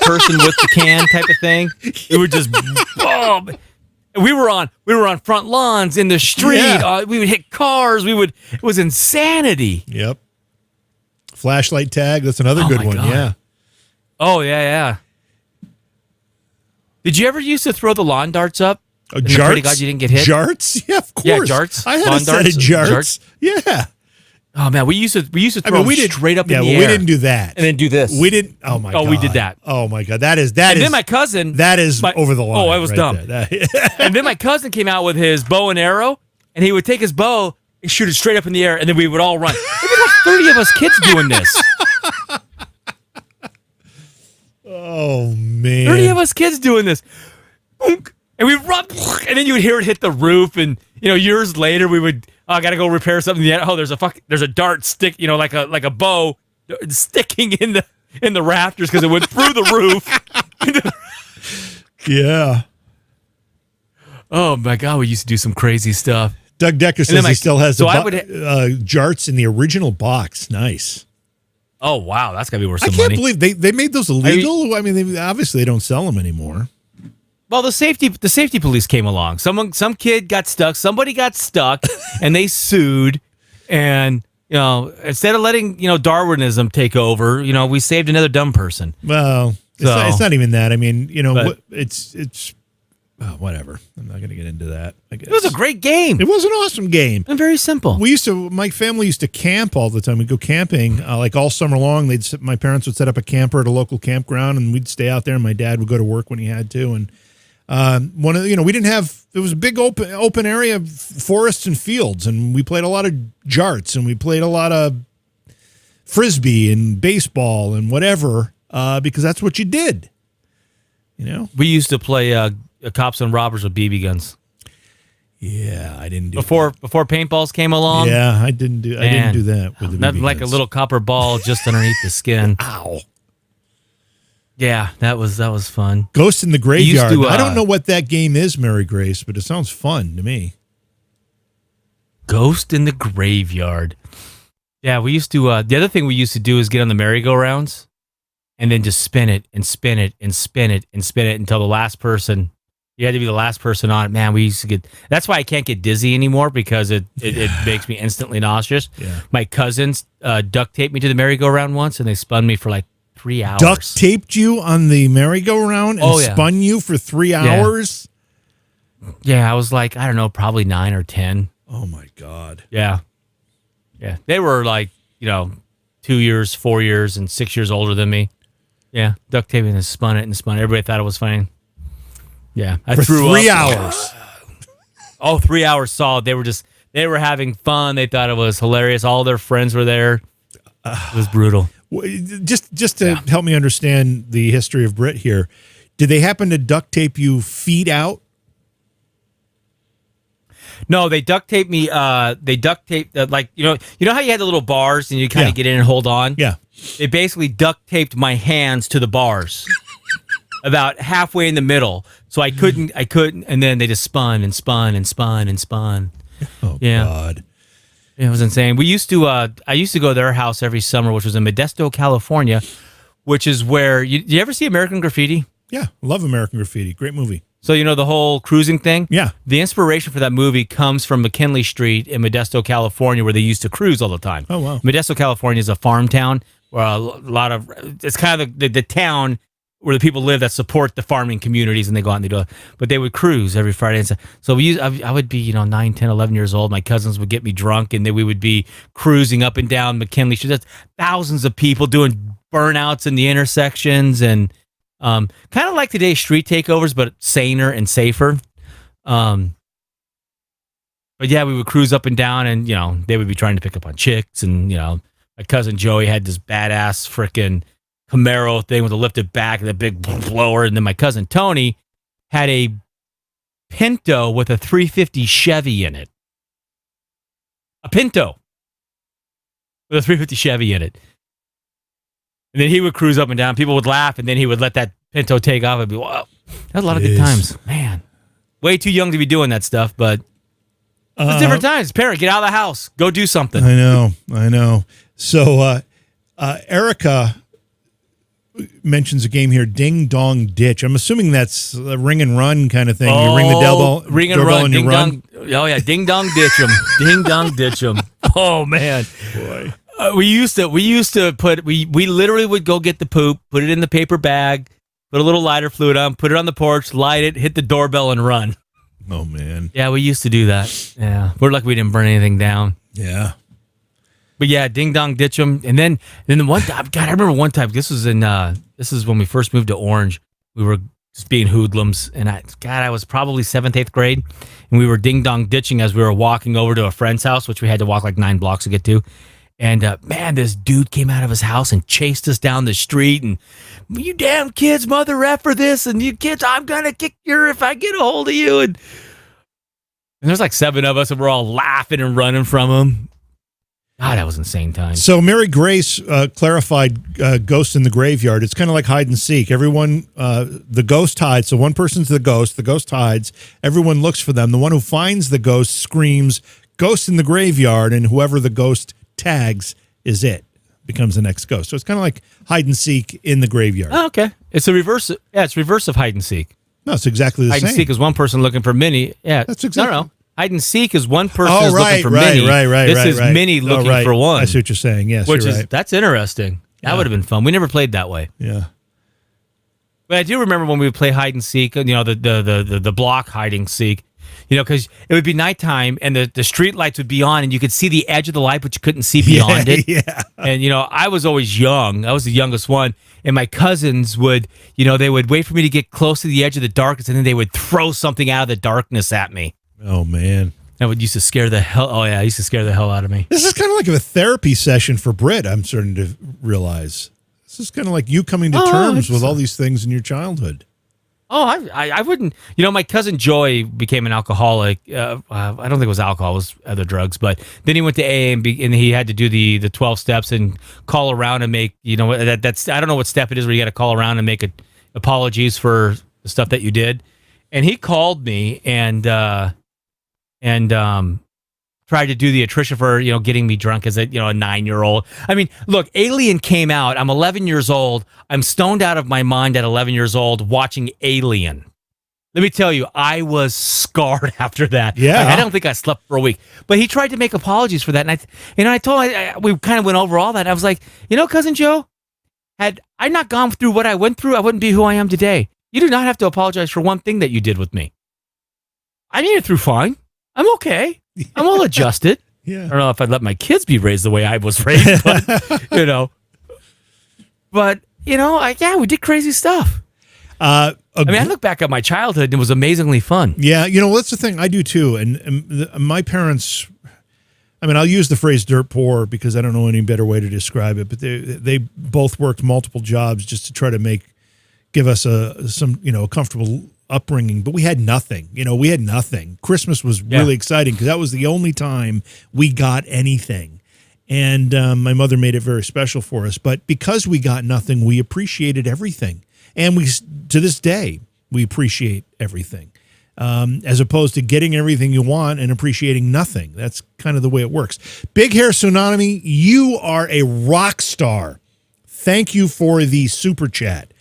Speaker 2: person with the can type of thing. It would just boom. We were on front lawns in the street. Yeah. We would hit cars. It was insanity.
Speaker 1: Yep. Flashlight tag. That's another good one. God. Yeah.
Speaker 2: Oh yeah. Did you ever used to throw the lawn darts up?
Speaker 1: Jarts?
Speaker 2: Pray to God you didn't get hit.
Speaker 1: Jarts? Yeah, of course.
Speaker 2: Yeah, jarts.
Speaker 1: I had a set of jarts. Yeah.
Speaker 2: Oh man, we used to throw them straight up in the air.
Speaker 1: Yeah, we didn't do that.
Speaker 2: And then do this.
Speaker 1: We didn't. Oh my God.
Speaker 2: Oh, we did that.
Speaker 1: Oh my God. That is.
Speaker 2: And then my cousin.
Speaker 1: That is over the line.
Speaker 2: Oh, I was dumb. And then my cousin came out with his bow and arrow, and he would take his bow and shoot it straight up in the air, and then we would all run. There was like 30 of us kids doing this.
Speaker 1: Oh man.
Speaker 2: 30 of us kids doing this. And we run, and then you would hear it hit the roof, and years later we would. I gotta go repair something. Oh, there's a dart stick, like a bow sticking in the rafters because it went through the roof.
Speaker 1: Yeah.
Speaker 2: Oh my God, we used to do some crazy stuff.
Speaker 1: Doug Decker says he still has jarts in the original box. Nice.
Speaker 2: Oh wow, that's gotta be worth some
Speaker 1: money. I
Speaker 2: money.
Speaker 1: can't believe they made those illegal. I mean, obviously they don't sell them anymore.
Speaker 2: Well, the safety police came along. Some kid got stuck. Somebody got stuck, and they sued. And instead of letting Darwinism take over, we saved another dumb person.
Speaker 1: Well, It's not even that. I mean, it's whatever. I'm not going to get into that. I guess
Speaker 2: it was a great game.
Speaker 1: It was an awesome game
Speaker 2: and very simple.
Speaker 1: My family used to camp all the time. We'd go camping like all summer long. My parents would set up a camper at a local campground, and we'd stay out there. And my dad would go to work when he had to. And we didn't have. It was a big open area, forests and fields, and we played a lot of jarts, and we played a lot of frisbee and baseball and whatever, because that's what you did.
Speaker 2: We used to play cops and robbers with BB guns.
Speaker 1: Yeah, I didn't do
Speaker 2: before paintballs came along.
Speaker 1: Yeah, I didn't do that with the
Speaker 2: nothing
Speaker 1: BB
Speaker 2: like
Speaker 1: guns.
Speaker 2: a little copper ball just underneath the skin.
Speaker 1: Ow.
Speaker 2: Yeah, that was fun.
Speaker 1: Ghost in the Graveyard.
Speaker 2: To,
Speaker 1: I don't know what that game is, Mary Grace, but it sounds fun to me.
Speaker 2: Ghost in the Graveyard. Yeah, we used to. The other thing we used to do is get on the merry-go-rounds and then just spin it and spin it and spin it and spin it until the last person. You had to be the last person on it. Man, we used to get. That's why I can't get dizzy anymore, because it makes me instantly nauseous.
Speaker 1: Yeah.
Speaker 2: My cousins duct taped me to the merry-go-round once, and they spun me for like 3 hours.
Speaker 1: Duct taped you on the merry-go-round and spun you for 3 hours?
Speaker 2: Yeah, I was like, I don't know, probably 9 or 10.
Speaker 1: Oh, my God.
Speaker 2: Yeah. Yeah. They were like, 2 years, 4 years, and 6 years older than me. Yeah. Duct taping and spun it. Everybody thought it was funny. Yeah. I threw
Speaker 1: 3
Speaker 2: up.
Speaker 1: hours.
Speaker 2: Oh, 3 hours solid. They were having fun. They thought it was hilarious. All their friends were there. It was brutal.
Speaker 1: Just to help me understand the history of Britt here, did they happen to duct tape you feet out?
Speaker 2: No, they duct taped me. They duct taped like you know how you had the little bars and you kind of get in and hold on.
Speaker 1: Yeah,
Speaker 2: they basically duct taped my hands to the bars, about halfway in the middle, so I couldn't, and then they just spun and spun and spun and spun.
Speaker 1: Oh God.
Speaker 2: It was insane. We used to. I used to go to their house every summer, which was in Modesto, California, which is where you ever see American Graffiti?
Speaker 1: Yeah, love American Graffiti. Great movie.
Speaker 2: So the whole cruising thing?
Speaker 1: Yeah.
Speaker 2: The inspiration for that movie comes from McKinley Street in Modesto, California, where they used to cruise all the time.
Speaker 1: Oh, wow.
Speaker 2: Modesto, California is a farm town where a lot of, it's kind of the town where the people live that support the farming communities, and they go out and they do it. But they would cruise every Friday. And so I would be, 9, 10, 11 years old. My cousins would get me drunk, and then we would be cruising up and down McKinley Street. That's thousands of people doing burnouts in the intersections, and kind of like today's street takeovers, but saner and safer. But yeah, we would cruise up and down, and they would be trying to pick up on chicks, and my cousin Joey had this badass freaking Camaro thing with a lifted back and a big blower, and then my cousin Tony had a Pinto with a 350 Chevy in it. A Pinto with a 350 Chevy in it. And then he would cruise up and down. People would laugh, and then he would let that Pinto take off and be, wow. That was a lot of good times. Man. Way too young to be doing that stuff, but it's different times. Parent, get out of the house. Go do something.
Speaker 1: I know. So Erica mentions a game here, Ding Dong Ditch. I'm assuming that's a ring and run kind of thing. You ring the doorbell,
Speaker 2: ring and
Speaker 1: doorbell
Speaker 2: run,
Speaker 1: and
Speaker 2: ding
Speaker 1: you run.
Speaker 2: dong. Oh yeah, ding dong ditch them, ding dong ditch them. Oh man,
Speaker 1: boy.
Speaker 2: We used to put we literally would go get the poop, put it in the paper bag, put a little lighter fluid on, put it on the porch, light it, hit the doorbell, and run.
Speaker 1: Oh man.
Speaker 2: Yeah, we used to do that. Yeah, we're lucky we didn't burn anything down.
Speaker 1: Yeah.
Speaker 2: But yeah, ding dong ditch them, and then the one time, God, I remember one time. This is when we first moved to Orange. We were just being hoodlums, and I was probably 7th, 8th grade, and we were ding dong ditching as we were walking over to a friend's house, which we had to walk like 9 blocks to get to. And man, this dude came out of his house and chased us down the street, and you damn kids, mother effer this, and you kids, I'm gonna kick your if I get a hold of you. And there's like 7 of us, and we're all laughing and running from him. God, that was insane time.
Speaker 1: So Mary Grace clarified Ghost in the Graveyard. It's kind of like hide and seek. Everyone, the ghost hides. So one person's the ghost hides. Everyone looks for them. The one who finds the ghost screams, "Ghost in the Graveyard," and whoever the ghost tags is it. Becomes the next ghost. So it's kind of like hide and seek in the graveyard.
Speaker 2: Oh, okay. It's a reverse. Yeah, it's reverse of hide and seek.
Speaker 1: No, it's exactly the same.
Speaker 2: Hide and seek is one person looking for many. Yeah,
Speaker 1: that's exactly.
Speaker 2: No. Hide and seek is one person is looking for many.
Speaker 1: Right.
Speaker 2: This is many looking for one.
Speaker 1: I see what you're saying. Yes,
Speaker 2: which
Speaker 1: you're
Speaker 2: is
Speaker 1: right.
Speaker 2: That's interesting. That would have been fun. We never played that way.
Speaker 1: Yeah.
Speaker 2: But I do remember when we would play hide and seek, the block hide and seek, because it would be nighttime and the street lights would be on and you could see the edge of the light, but you couldn't see beyond it.
Speaker 1: Yeah.
Speaker 2: And, I was always young. I was the youngest one. And my cousins would, they would wait for me to get close to the edge of the darkness and then they would throw something out of the darkness at me.
Speaker 1: Oh, man.
Speaker 2: That used to scare the hell. Oh, yeah. It used to scare the hell out of me.
Speaker 1: This is kind of like a therapy session for Britt, I'm starting to realize. This is kind of like you coming to terms with all these things in your childhood.
Speaker 2: Oh, I wouldn't. My cousin Joey became an alcoholic. I don't think it was alcohol; it was other drugs. But then he went to AA and he had to do the 12 steps and call around and make. That's I don't know what step it is where you got to call around and make apologies for the stuff that you did. And he called me and tried to do the attrition for getting me drunk as a 9-year-old. I mean, look, Alien came out. I'm 11 years old. I'm stoned out of my mind at 11 years old watching Alien. Let me tell you, I was scarred after that.
Speaker 1: Yeah,
Speaker 2: I don't think I slept for a week. But he tried to make apologies for that, and I told him we kind of went over all that. I was like, Cousin Joe, had I not gone through what I went through, I wouldn't be who I am today. You do not have to apologize for one thing that you did with me. I made it through fine. I'm okay. I'm all adjusted.
Speaker 1: Yeah.
Speaker 2: I don't know if I'd let my kids be raised the way I was raised, but we did crazy stuff. I look back at my childhood and it was amazingly fun.
Speaker 1: Yeah. That's the thing. I do too. And my parents, I'll use the phrase dirt poor because I don't know any better way to describe it, but they both worked multiple jobs just to try to give us a comfortable upbringing, but we had nothing. We had nothing. Christmas was really exciting because that was the only time we got anything. And my mother made it very special for us. But because we got nothing, we appreciated everything. And to this day, we appreciate everything. As opposed to getting everything you want and appreciating nothing. That's kind of the way it works. Big Hair Tsunami, you are a rock star. Thank you for the super chat.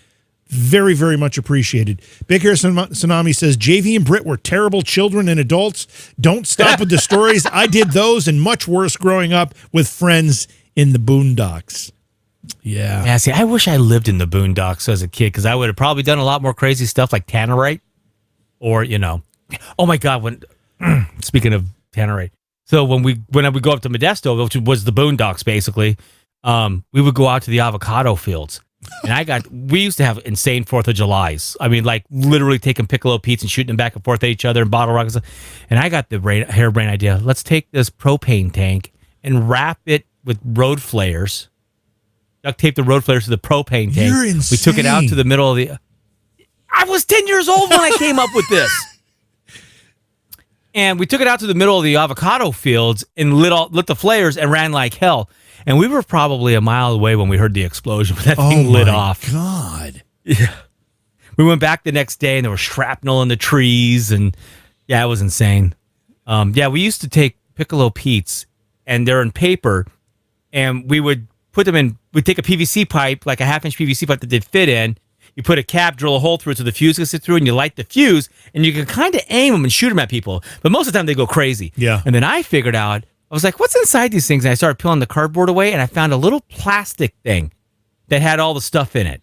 Speaker 1: Very, very much appreciated. Big Hair Tsunami says, JV and Britt were terrible children and adults. Don't stop with the stories. I did those and much worse growing up with friends in the boondocks. Yeah.
Speaker 2: Yeah, see, I wish I lived in the boondocks as a kid because I would have probably done a lot more crazy stuff like Tannerite or, oh my God, speaking of Tannerite. So when I would go up to Modesto, which was the boondocks basically, we would go out to the avocado fields. And we used to have insane 4th of Julys. Like literally taking Piccolo Petes and shooting them back and forth at each other and bottle rockets. And I got the harebrained idea. Let's take this propane tank and wrap it with road flares. Duct tape the road flares to the propane tank.
Speaker 1: You're insane.
Speaker 2: We took it out to the middle of I was 10 years old when I came up with this. And we took it out to the middle of the avocado fields and lit the flares and ran like hell. And we were probably a mile away when we heard the explosion, but that thing lit off.
Speaker 1: Oh, my God.
Speaker 2: Yeah. We went back the next day, and there was shrapnel in the trees, and, it was insane. We used to take Piccolo Petes, and they're in paper, and we would put them in, we'd take a PVC pipe, like a half-inch PVC pipe that they'd fit in. You put a cap, drill a hole through it so the fuse can sit through, and you light the fuse, and you can kind of aim them and shoot them at people. But most of the time, they go crazy.
Speaker 1: Yeah.
Speaker 2: And then I figured out, I was like, what's inside these things? And I started peeling the cardboard away, and I found a little plastic thing that had all the stuff in it.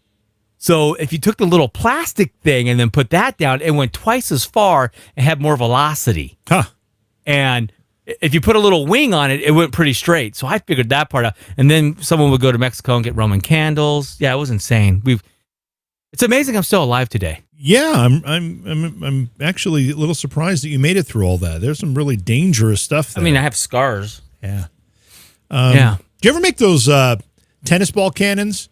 Speaker 2: So if you took the little plastic thing and then put that down, it went twice as far and had more velocity.
Speaker 1: Huh.
Speaker 2: And if you put a little wing on it, it went pretty straight. So I figured that part out. And then someone would go to Mexico and get Roman candles. Yeah, it was insane. It's amazing I'm still alive today.
Speaker 1: Yeah, I'm actually a little surprised that you made it through all that. There's some really dangerous stuff there.
Speaker 2: I have scars.
Speaker 1: Yeah.
Speaker 2: Yeah.
Speaker 1: Do you ever make those tennis ball cannons?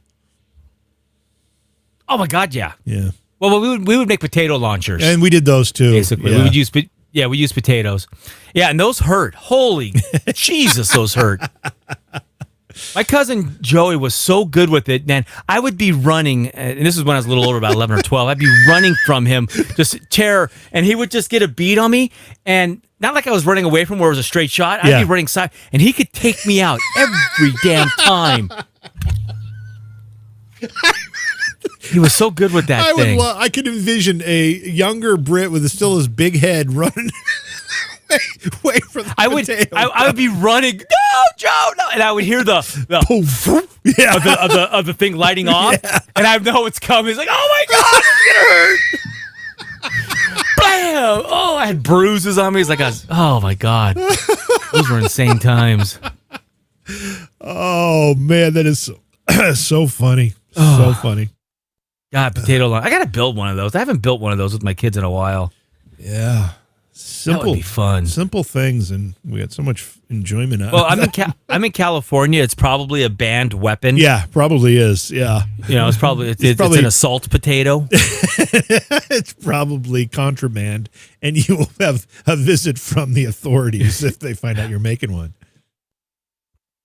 Speaker 2: Oh my God, yeah.
Speaker 1: Yeah.
Speaker 2: Well, we would make potato launchers.
Speaker 1: And we did those too.
Speaker 2: Basically,
Speaker 1: yeah.
Speaker 2: we used potatoes. Yeah, and those hurt. Holy Jesus, those hurt. My cousin Joey was so good with it, man. I would be running, and this is when I was a little older, about 11 or 12. I'd be running from him, just terror, and he would just get a beat on me, and not like I was running away from where it was a straight shot. I'd be running side, and he could take me out every damn time. He was so good with that thing.
Speaker 1: I could envision a younger Brit with still his big head running away from the potato.
Speaker 2: I would be running, no, Joe, no, and I would hear the
Speaker 1: Poof. Yeah.
Speaker 2: of the thing lighting off, and I know it's coming. It's like, oh my God, gonna hurt. Bam! Oh, I had bruises on me. It's like oh my God. Those were insane times.
Speaker 1: Oh man, that is so funny. So funny.
Speaker 2: God, potato line. I gotta build one of those. I haven't built one of those with my kids in a while.
Speaker 1: Yeah. Simple,
Speaker 2: that would be fun.
Speaker 1: Simple things, and we had so much enjoyment out
Speaker 2: of
Speaker 1: it.
Speaker 2: Well, I'm in California. It's probably a banned weapon.
Speaker 1: Yeah, probably is. Yeah.
Speaker 2: It's probably it's an assault potato.
Speaker 1: It's probably contraband, and you will have a visit from the authorities if they find out you're making one.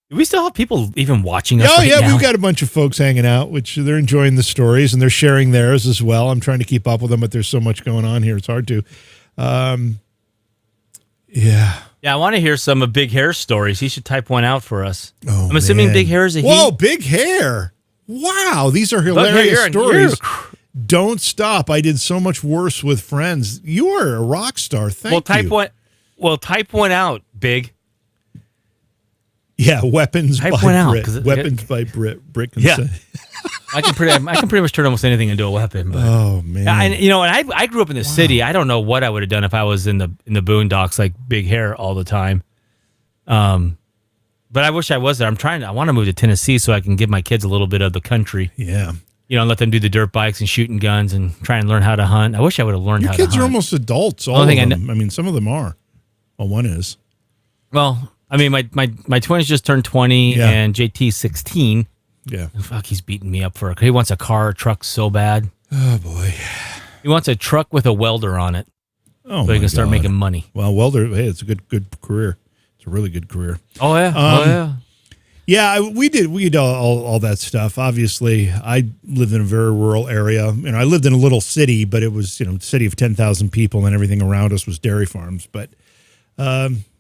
Speaker 2: Do we still have people even watching us?
Speaker 1: Oh, yeah,
Speaker 2: now?
Speaker 1: We've got a bunch of folks hanging out, which they're enjoying the stories, and they're sharing theirs as well. I'm trying to keep up with them, but there's so much going on here. It's hard to. Yeah.
Speaker 2: Yeah, I want to hear some of Big Hair's stories. He should type one out for us.
Speaker 1: Oh,
Speaker 2: I'm assuming Big Hair is a he.
Speaker 1: Whoa, Big Hair. Wow, these are hilarious stories. Don't stop. I did so much worse with friends. You are a rock star. Thank you.
Speaker 2: Type one out, Big.
Speaker 1: Yeah, weapons by Britt. Weapons by Britt. Britt can say.
Speaker 2: I can pretty much turn almost anything into a weapon. But,
Speaker 1: oh man!
Speaker 2: And I grew up in the city. I don't know what I would have done if I was in the boondocks like Big Hair all the time. But I wish I was there. I want to move to Tennessee so I can give my kids a little bit of the country.
Speaker 1: Yeah.
Speaker 2: Let them do the dirt bikes and shooting guns and try and learn how to hunt. I wish I would have learned how to hunt.
Speaker 1: Your kids are almost adults. All of them. I mean, some of them are. Well, one is.
Speaker 2: Well, I mean, my twins just turned 20 and JT's 16.
Speaker 1: Yeah.
Speaker 2: Fuck, he's beating me up he wants a car or truck so bad.
Speaker 1: Oh, boy.
Speaker 2: He wants a truck with a welder on it.
Speaker 1: Oh,
Speaker 2: so he can start making money.
Speaker 1: Well, welder, hey, it's a good career. It's a really good career.
Speaker 2: Oh, yeah.
Speaker 1: Yeah, we did all that stuff. Obviously, I lived in a very rural area. I lived in a little city, but it was, a city of 10,000 people, and everything around us was dairy farms. But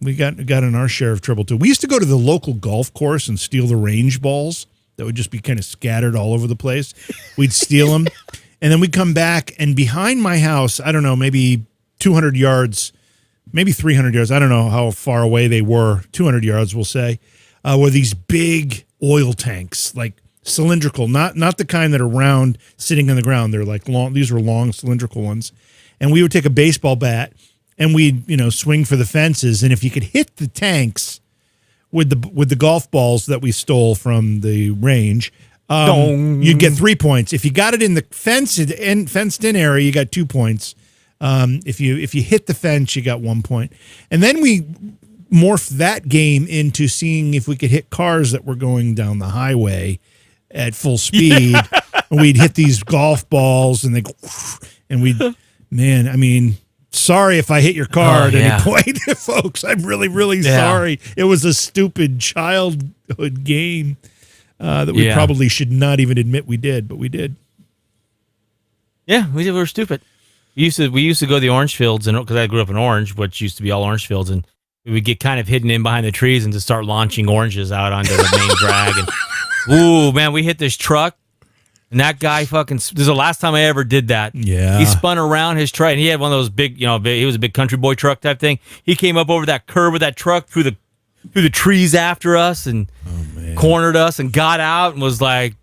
Speaker 1: we got in our share of trouble, too. We used to go to the local golf course and steal the range balls that would just be kind of scattered all over the place. We'd steal them, and then we'd come back, and behind my house, I don't know, maybe 200 yards, maybe 300 yards, I don't know how far away they were, 200 yards, we'll say, were these big oil tanks, like cylindrical, not the kind that are round, sitting on the ground. They're like long, these were long cylindrical ones. And we would take a baseball bat, and we'd, swing for the fences, and if you could hit the tanks with the golf balls that we stole from the range, you'd get 3 points. If you got it in the fenced in area, you got 2 points. If you hit the fence, you got 1 point. And then we morphed that game into seeing if we could hit cars that were going down the highway at full speed. Yeah. And we'd hit these golf balls, and sorry if I hit your car at any point, folks. I'm really, really sorry. It was a stupid childhood game that we probably should not even admit we did, but we did.
Speaker 2: Yeah, we were stupid. We used to go to the orange fields, and because I grew up in Orange, which used to be all orange fields, and we would get kind of hidden in behind the trees and just start launching oranges out onto the main drag. And ooh, man, we hit this truck. And that guy this is the last time I ever did that.
Speaker 1: Yeah.
Speaker 2: He spun around his truck, and he had one of those big, he was a big country boy truck type thing. He came up over that curb with that truck through the trees after us and cornered us and got out and was like,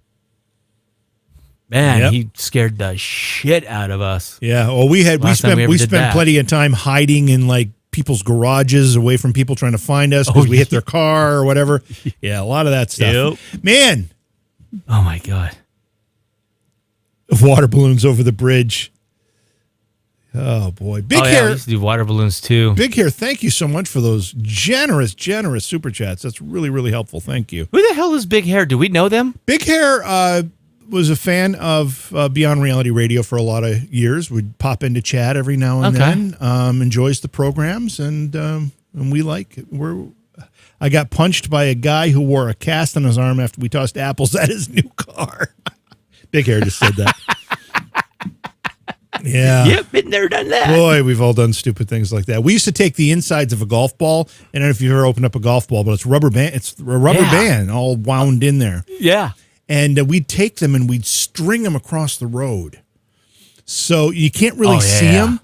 Speaker 2: man, he scared the shit out of us.
Speaker 1: Yeah. Well, we spent plenty of time hiding in like people's garages away from people trying to find us because we hit their car or whatever. Yeah, a lot of that stuff. Yep. Man.
Speaker 2: Oh my God.
Speaker 1: Water balloons over the bridge. Oh boy, Big Hair.
Speaker 2: We used to do water balloons too.
Speaker 1: Big Hair, thank you so much for those generous super chats. That's really, really helpful. Thank you.
Speaker 2: Who the hell is Big Hair? Do we know them?
Speaker 1: Big Hair was a fan of Beyond Reality Radio for a lot of years. Would pop into chat every now and then. Enjoys the programs, and we like it. I got punched by a guy who wore a cast on his arm after we tossed apples at his new car. Big Hair just said that. Yeah.
Speaker 2: Yep, been there, done that.
Speaker 1: Boy, we've all done stupid things like that. We used to take the insides of a golf ball. I don't know if you've ever opened up a golf ball, but it's rubber band. It's a rubber band all wound in there.
Speaker 2: Yeah.
Speaker 1: And we'd take them and we'd string them across the road. So you can't really see them.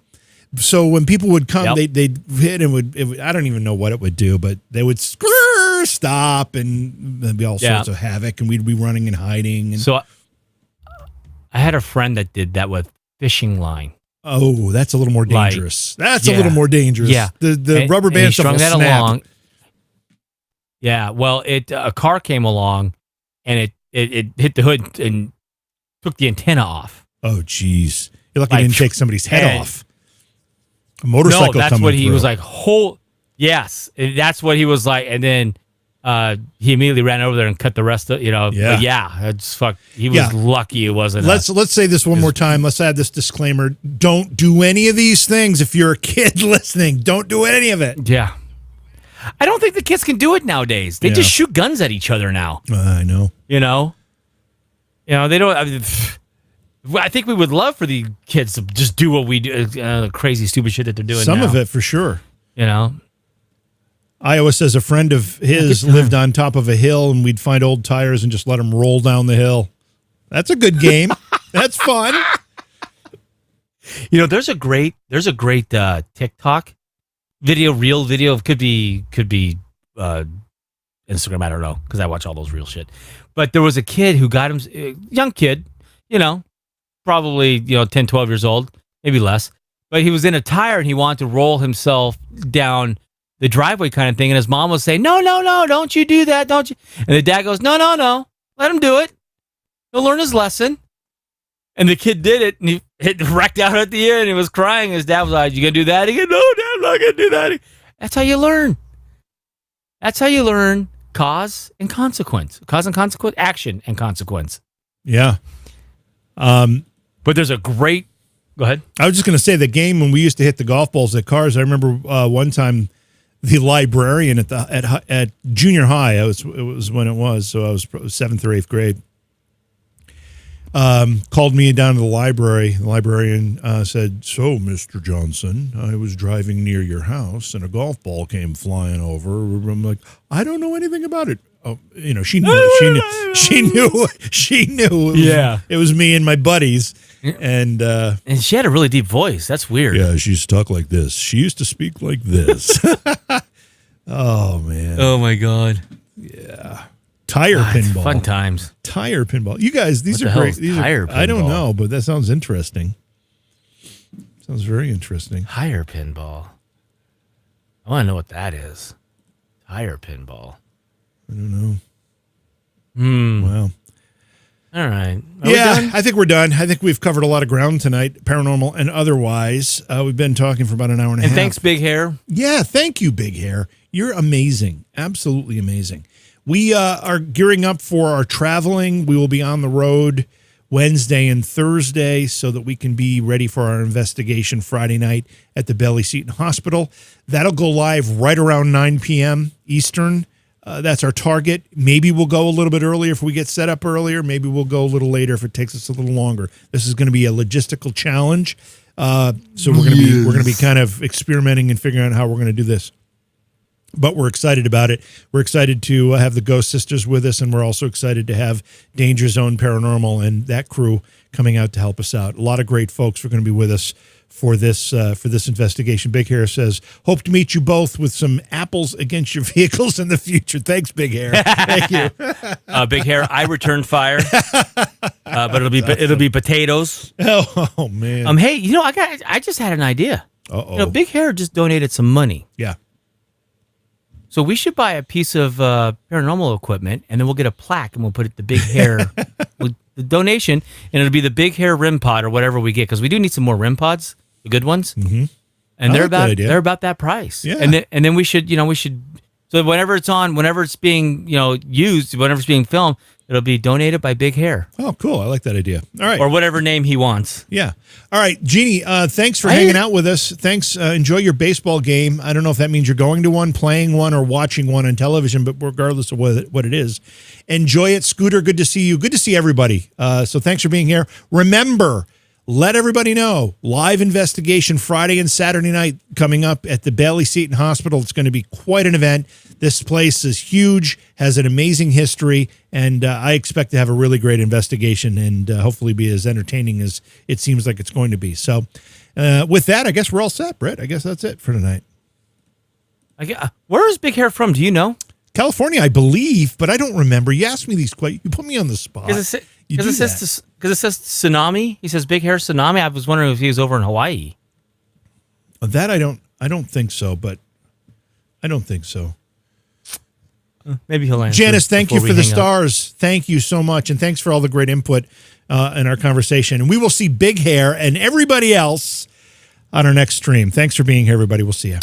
Speaker 1: So when people would come, they'd hit and I don't even know what it would do, but they would stop and there'd be all sorts of havoc, and we'd be running and hiding. And
Speaker 2: so I had a friend that did that with fishing line.
Speaker 1: Oh, that's a little more dangerous. That's a little more dangerous.
Speaker 2: Yeah.
Speaker 1: The rubber band stuff will snap.
Speaker 2: Along. Yeah. Well, a car came along, and it hit the hood and took the antenna off.
Speaker 1: Oh, geez. You're lucky it didn't take somebody's head off. A motorcycle.
Speaker 2: No, that's what he was like. Yes, that's what he was like, and then he immediately ran over there and cut the rest of, it's fuck. He was lucky it wasn't.
Speaker 1: Let's say this one more time. Let's add this disclaimer. Don't do any of these things if you're a kid listening. Don't do any of it.
Speaker 2: Yeah. I don't think the kids can do it nowadays. They just shoot guns at each other now.
Speaker 1: I know.
Speaker 2: They don't. I think we would love for the kids to just do what we do, the crazy, stupid shit that they're doing
Speaker 1: Some
Speaker 2: now.
Speaker 1: of it, for sure. Iowa says a friend of his lived on top of a hill, and we'd find old tires and just let them roll down the hill. That's a good game. That's fun.
Speaker 2: There's a great TikTok real video. Could be Instagram. I don't know, because I watch all those real shit. But there was a kid who got him, young kid, probably 10, 12 years old, maybe less. But he was in a tire and he wanted to roll himself down the driveway kind of thing. And his mom was saying, no, don't you do that, don't you? And the dad goes, no, let him do it. He'll learn his lesson. And the kid did it, and he wrecked out at the end. He was crying. His dad was like, you going to do that? He goes, no, Dad, I'm not going to do that. That's how you learn. That's how you learn cause and consequence. Cause and consequence, action and consequence.
Speaker 1: Yeah.
Speaker 2: But there's a great... Go ahead.
Speaker 1: I was just going to say the game when we used to hit the golf balls at cars. I remember one time the librarian at junior high. It was when it was. So I was 7th or 8th grade. Called me down to the library. The librarian said, "So, Mr. Johnson, I was driving near your house and a golf ball came flying over." I'm like, "I don't know anything about it." Oh, she knew. She knew.
Speaker 2: Yeah,
Speaker 1: it was me and my buddies, and
Speaker 2: she had a really deep voice. That's weird.
Speaker 1: Yeah, she's talk like this. She used to speak like this. Oh man.
Speaker 2: Oh my God.
Speaker 1: Yeah. Tire pinball.
Speaker 2: Fun times.
Speaker 1: Tire pinball. You guys, these are great. I don't know, but that sounds interesting. Sounds very interesting.
Speaker 2: Tire pinball. I want to know what that is. Tire pinball.
Speaker 1: I don't know. Wow.
Speaker 2: All right.
Speaker 1: I think we're done. I think we've covered a lot of ground tonight, paranormal and otherwise. We've been talking for about an hour and a half.
Speaker 2: And thanks, Big Hair.
Speaker 1: Yeah, thank you, Big Hair. You're amazing. Absolutely amazing. We are gearing up for our traveling. We will be on the road Wednesday and Thursday so that we can be ready for our investigation Friday night at the Bailey Seton Hospital. That'll go live right around 9 p.m. Eastern. That's our target. Maybe we'll go a little bit earlier if we get set up earlier. Maybe we'll go a little later if it takes us a little longer. This is going to be a logistical challenge. So we're going to be kind of experimenting and figuring out how we're going to do this. But we're excited about it. We're excited to have the Ghost Sisters with us, and we're also excited to have Danger Zone Paranormal and that crew coming out to help us out. A lot of great folks are going to be with us for this investigation. Big Hair says, "Hope to meet you both with some apples against your vehicles in the future." Thanks, Big Hair. Thank you,
Speaker 2: Big Hair. I returned fire, but it'll be potatoes.
Speaker 1: Oh man.
Speaker 2: Hey, I just had an idea.
Speaker 1: Uh-oh.
Speaker 2: Big Hair just donated some money.
Speaker 1: Yeah.
Speaker 2: So we should buy a piece of paranormal equipment, and then we'll get a plaque, and we'll put it the Big Hair, the donation, and it'll be the Big Hair REM pod or whatever we get, because we do need some more REM pods, the good ones, and they're about that price.
Speaker 1: Yeah.
Speaker 2: And then we should so whenever it's being used, whenever it's being filmed, it'll be donated by Big Hair.
Speaker 1: Oh, cool! I like that idea. All right,
Speaker 2: or whatever name he wants.
Speaker 1: Yeah. All right, Jeannie. Thanks for hanging out with us. Thanks. Enjoy your baseball game. I don't know if that means you're going to one, playing one, or watching one on television, but regardless of what it is, enjoy it. Scooter, good to see you. Good to see everybody. So thanks for being here. Remember, let everybody know, live investigation Friday and Saturday night coming up at the Bailey Seton Hospital. It's going to be quite an event. This place is huge, has an amazing history, and I expect to have a really great investigation and hopefully be as entertaining as it seems like it's going to be. So with that, I guess we're all set, Britt. I guess that's it for tonight.
Speaker 2: Where is Big Hair from? Do you know?
Speaker 1: California, I believe, but I don't remember. You asked me these questions. You put me on the spot.
Speaker 2: Because because it says tsunami. He says big hair tsunami. I was wondering if he was over in Hawaii.
Speaker 1: That I don't think so, but I don't think so.
Speaker 2: Maybe he'll answer.
Speaker 1: Janice, thank you for the stars. Thank you so much. And thanks for all the great input in our conversation. And we will see Big Hair and everybody else on our next stream. Thanks for being here, everybody. We'll see you.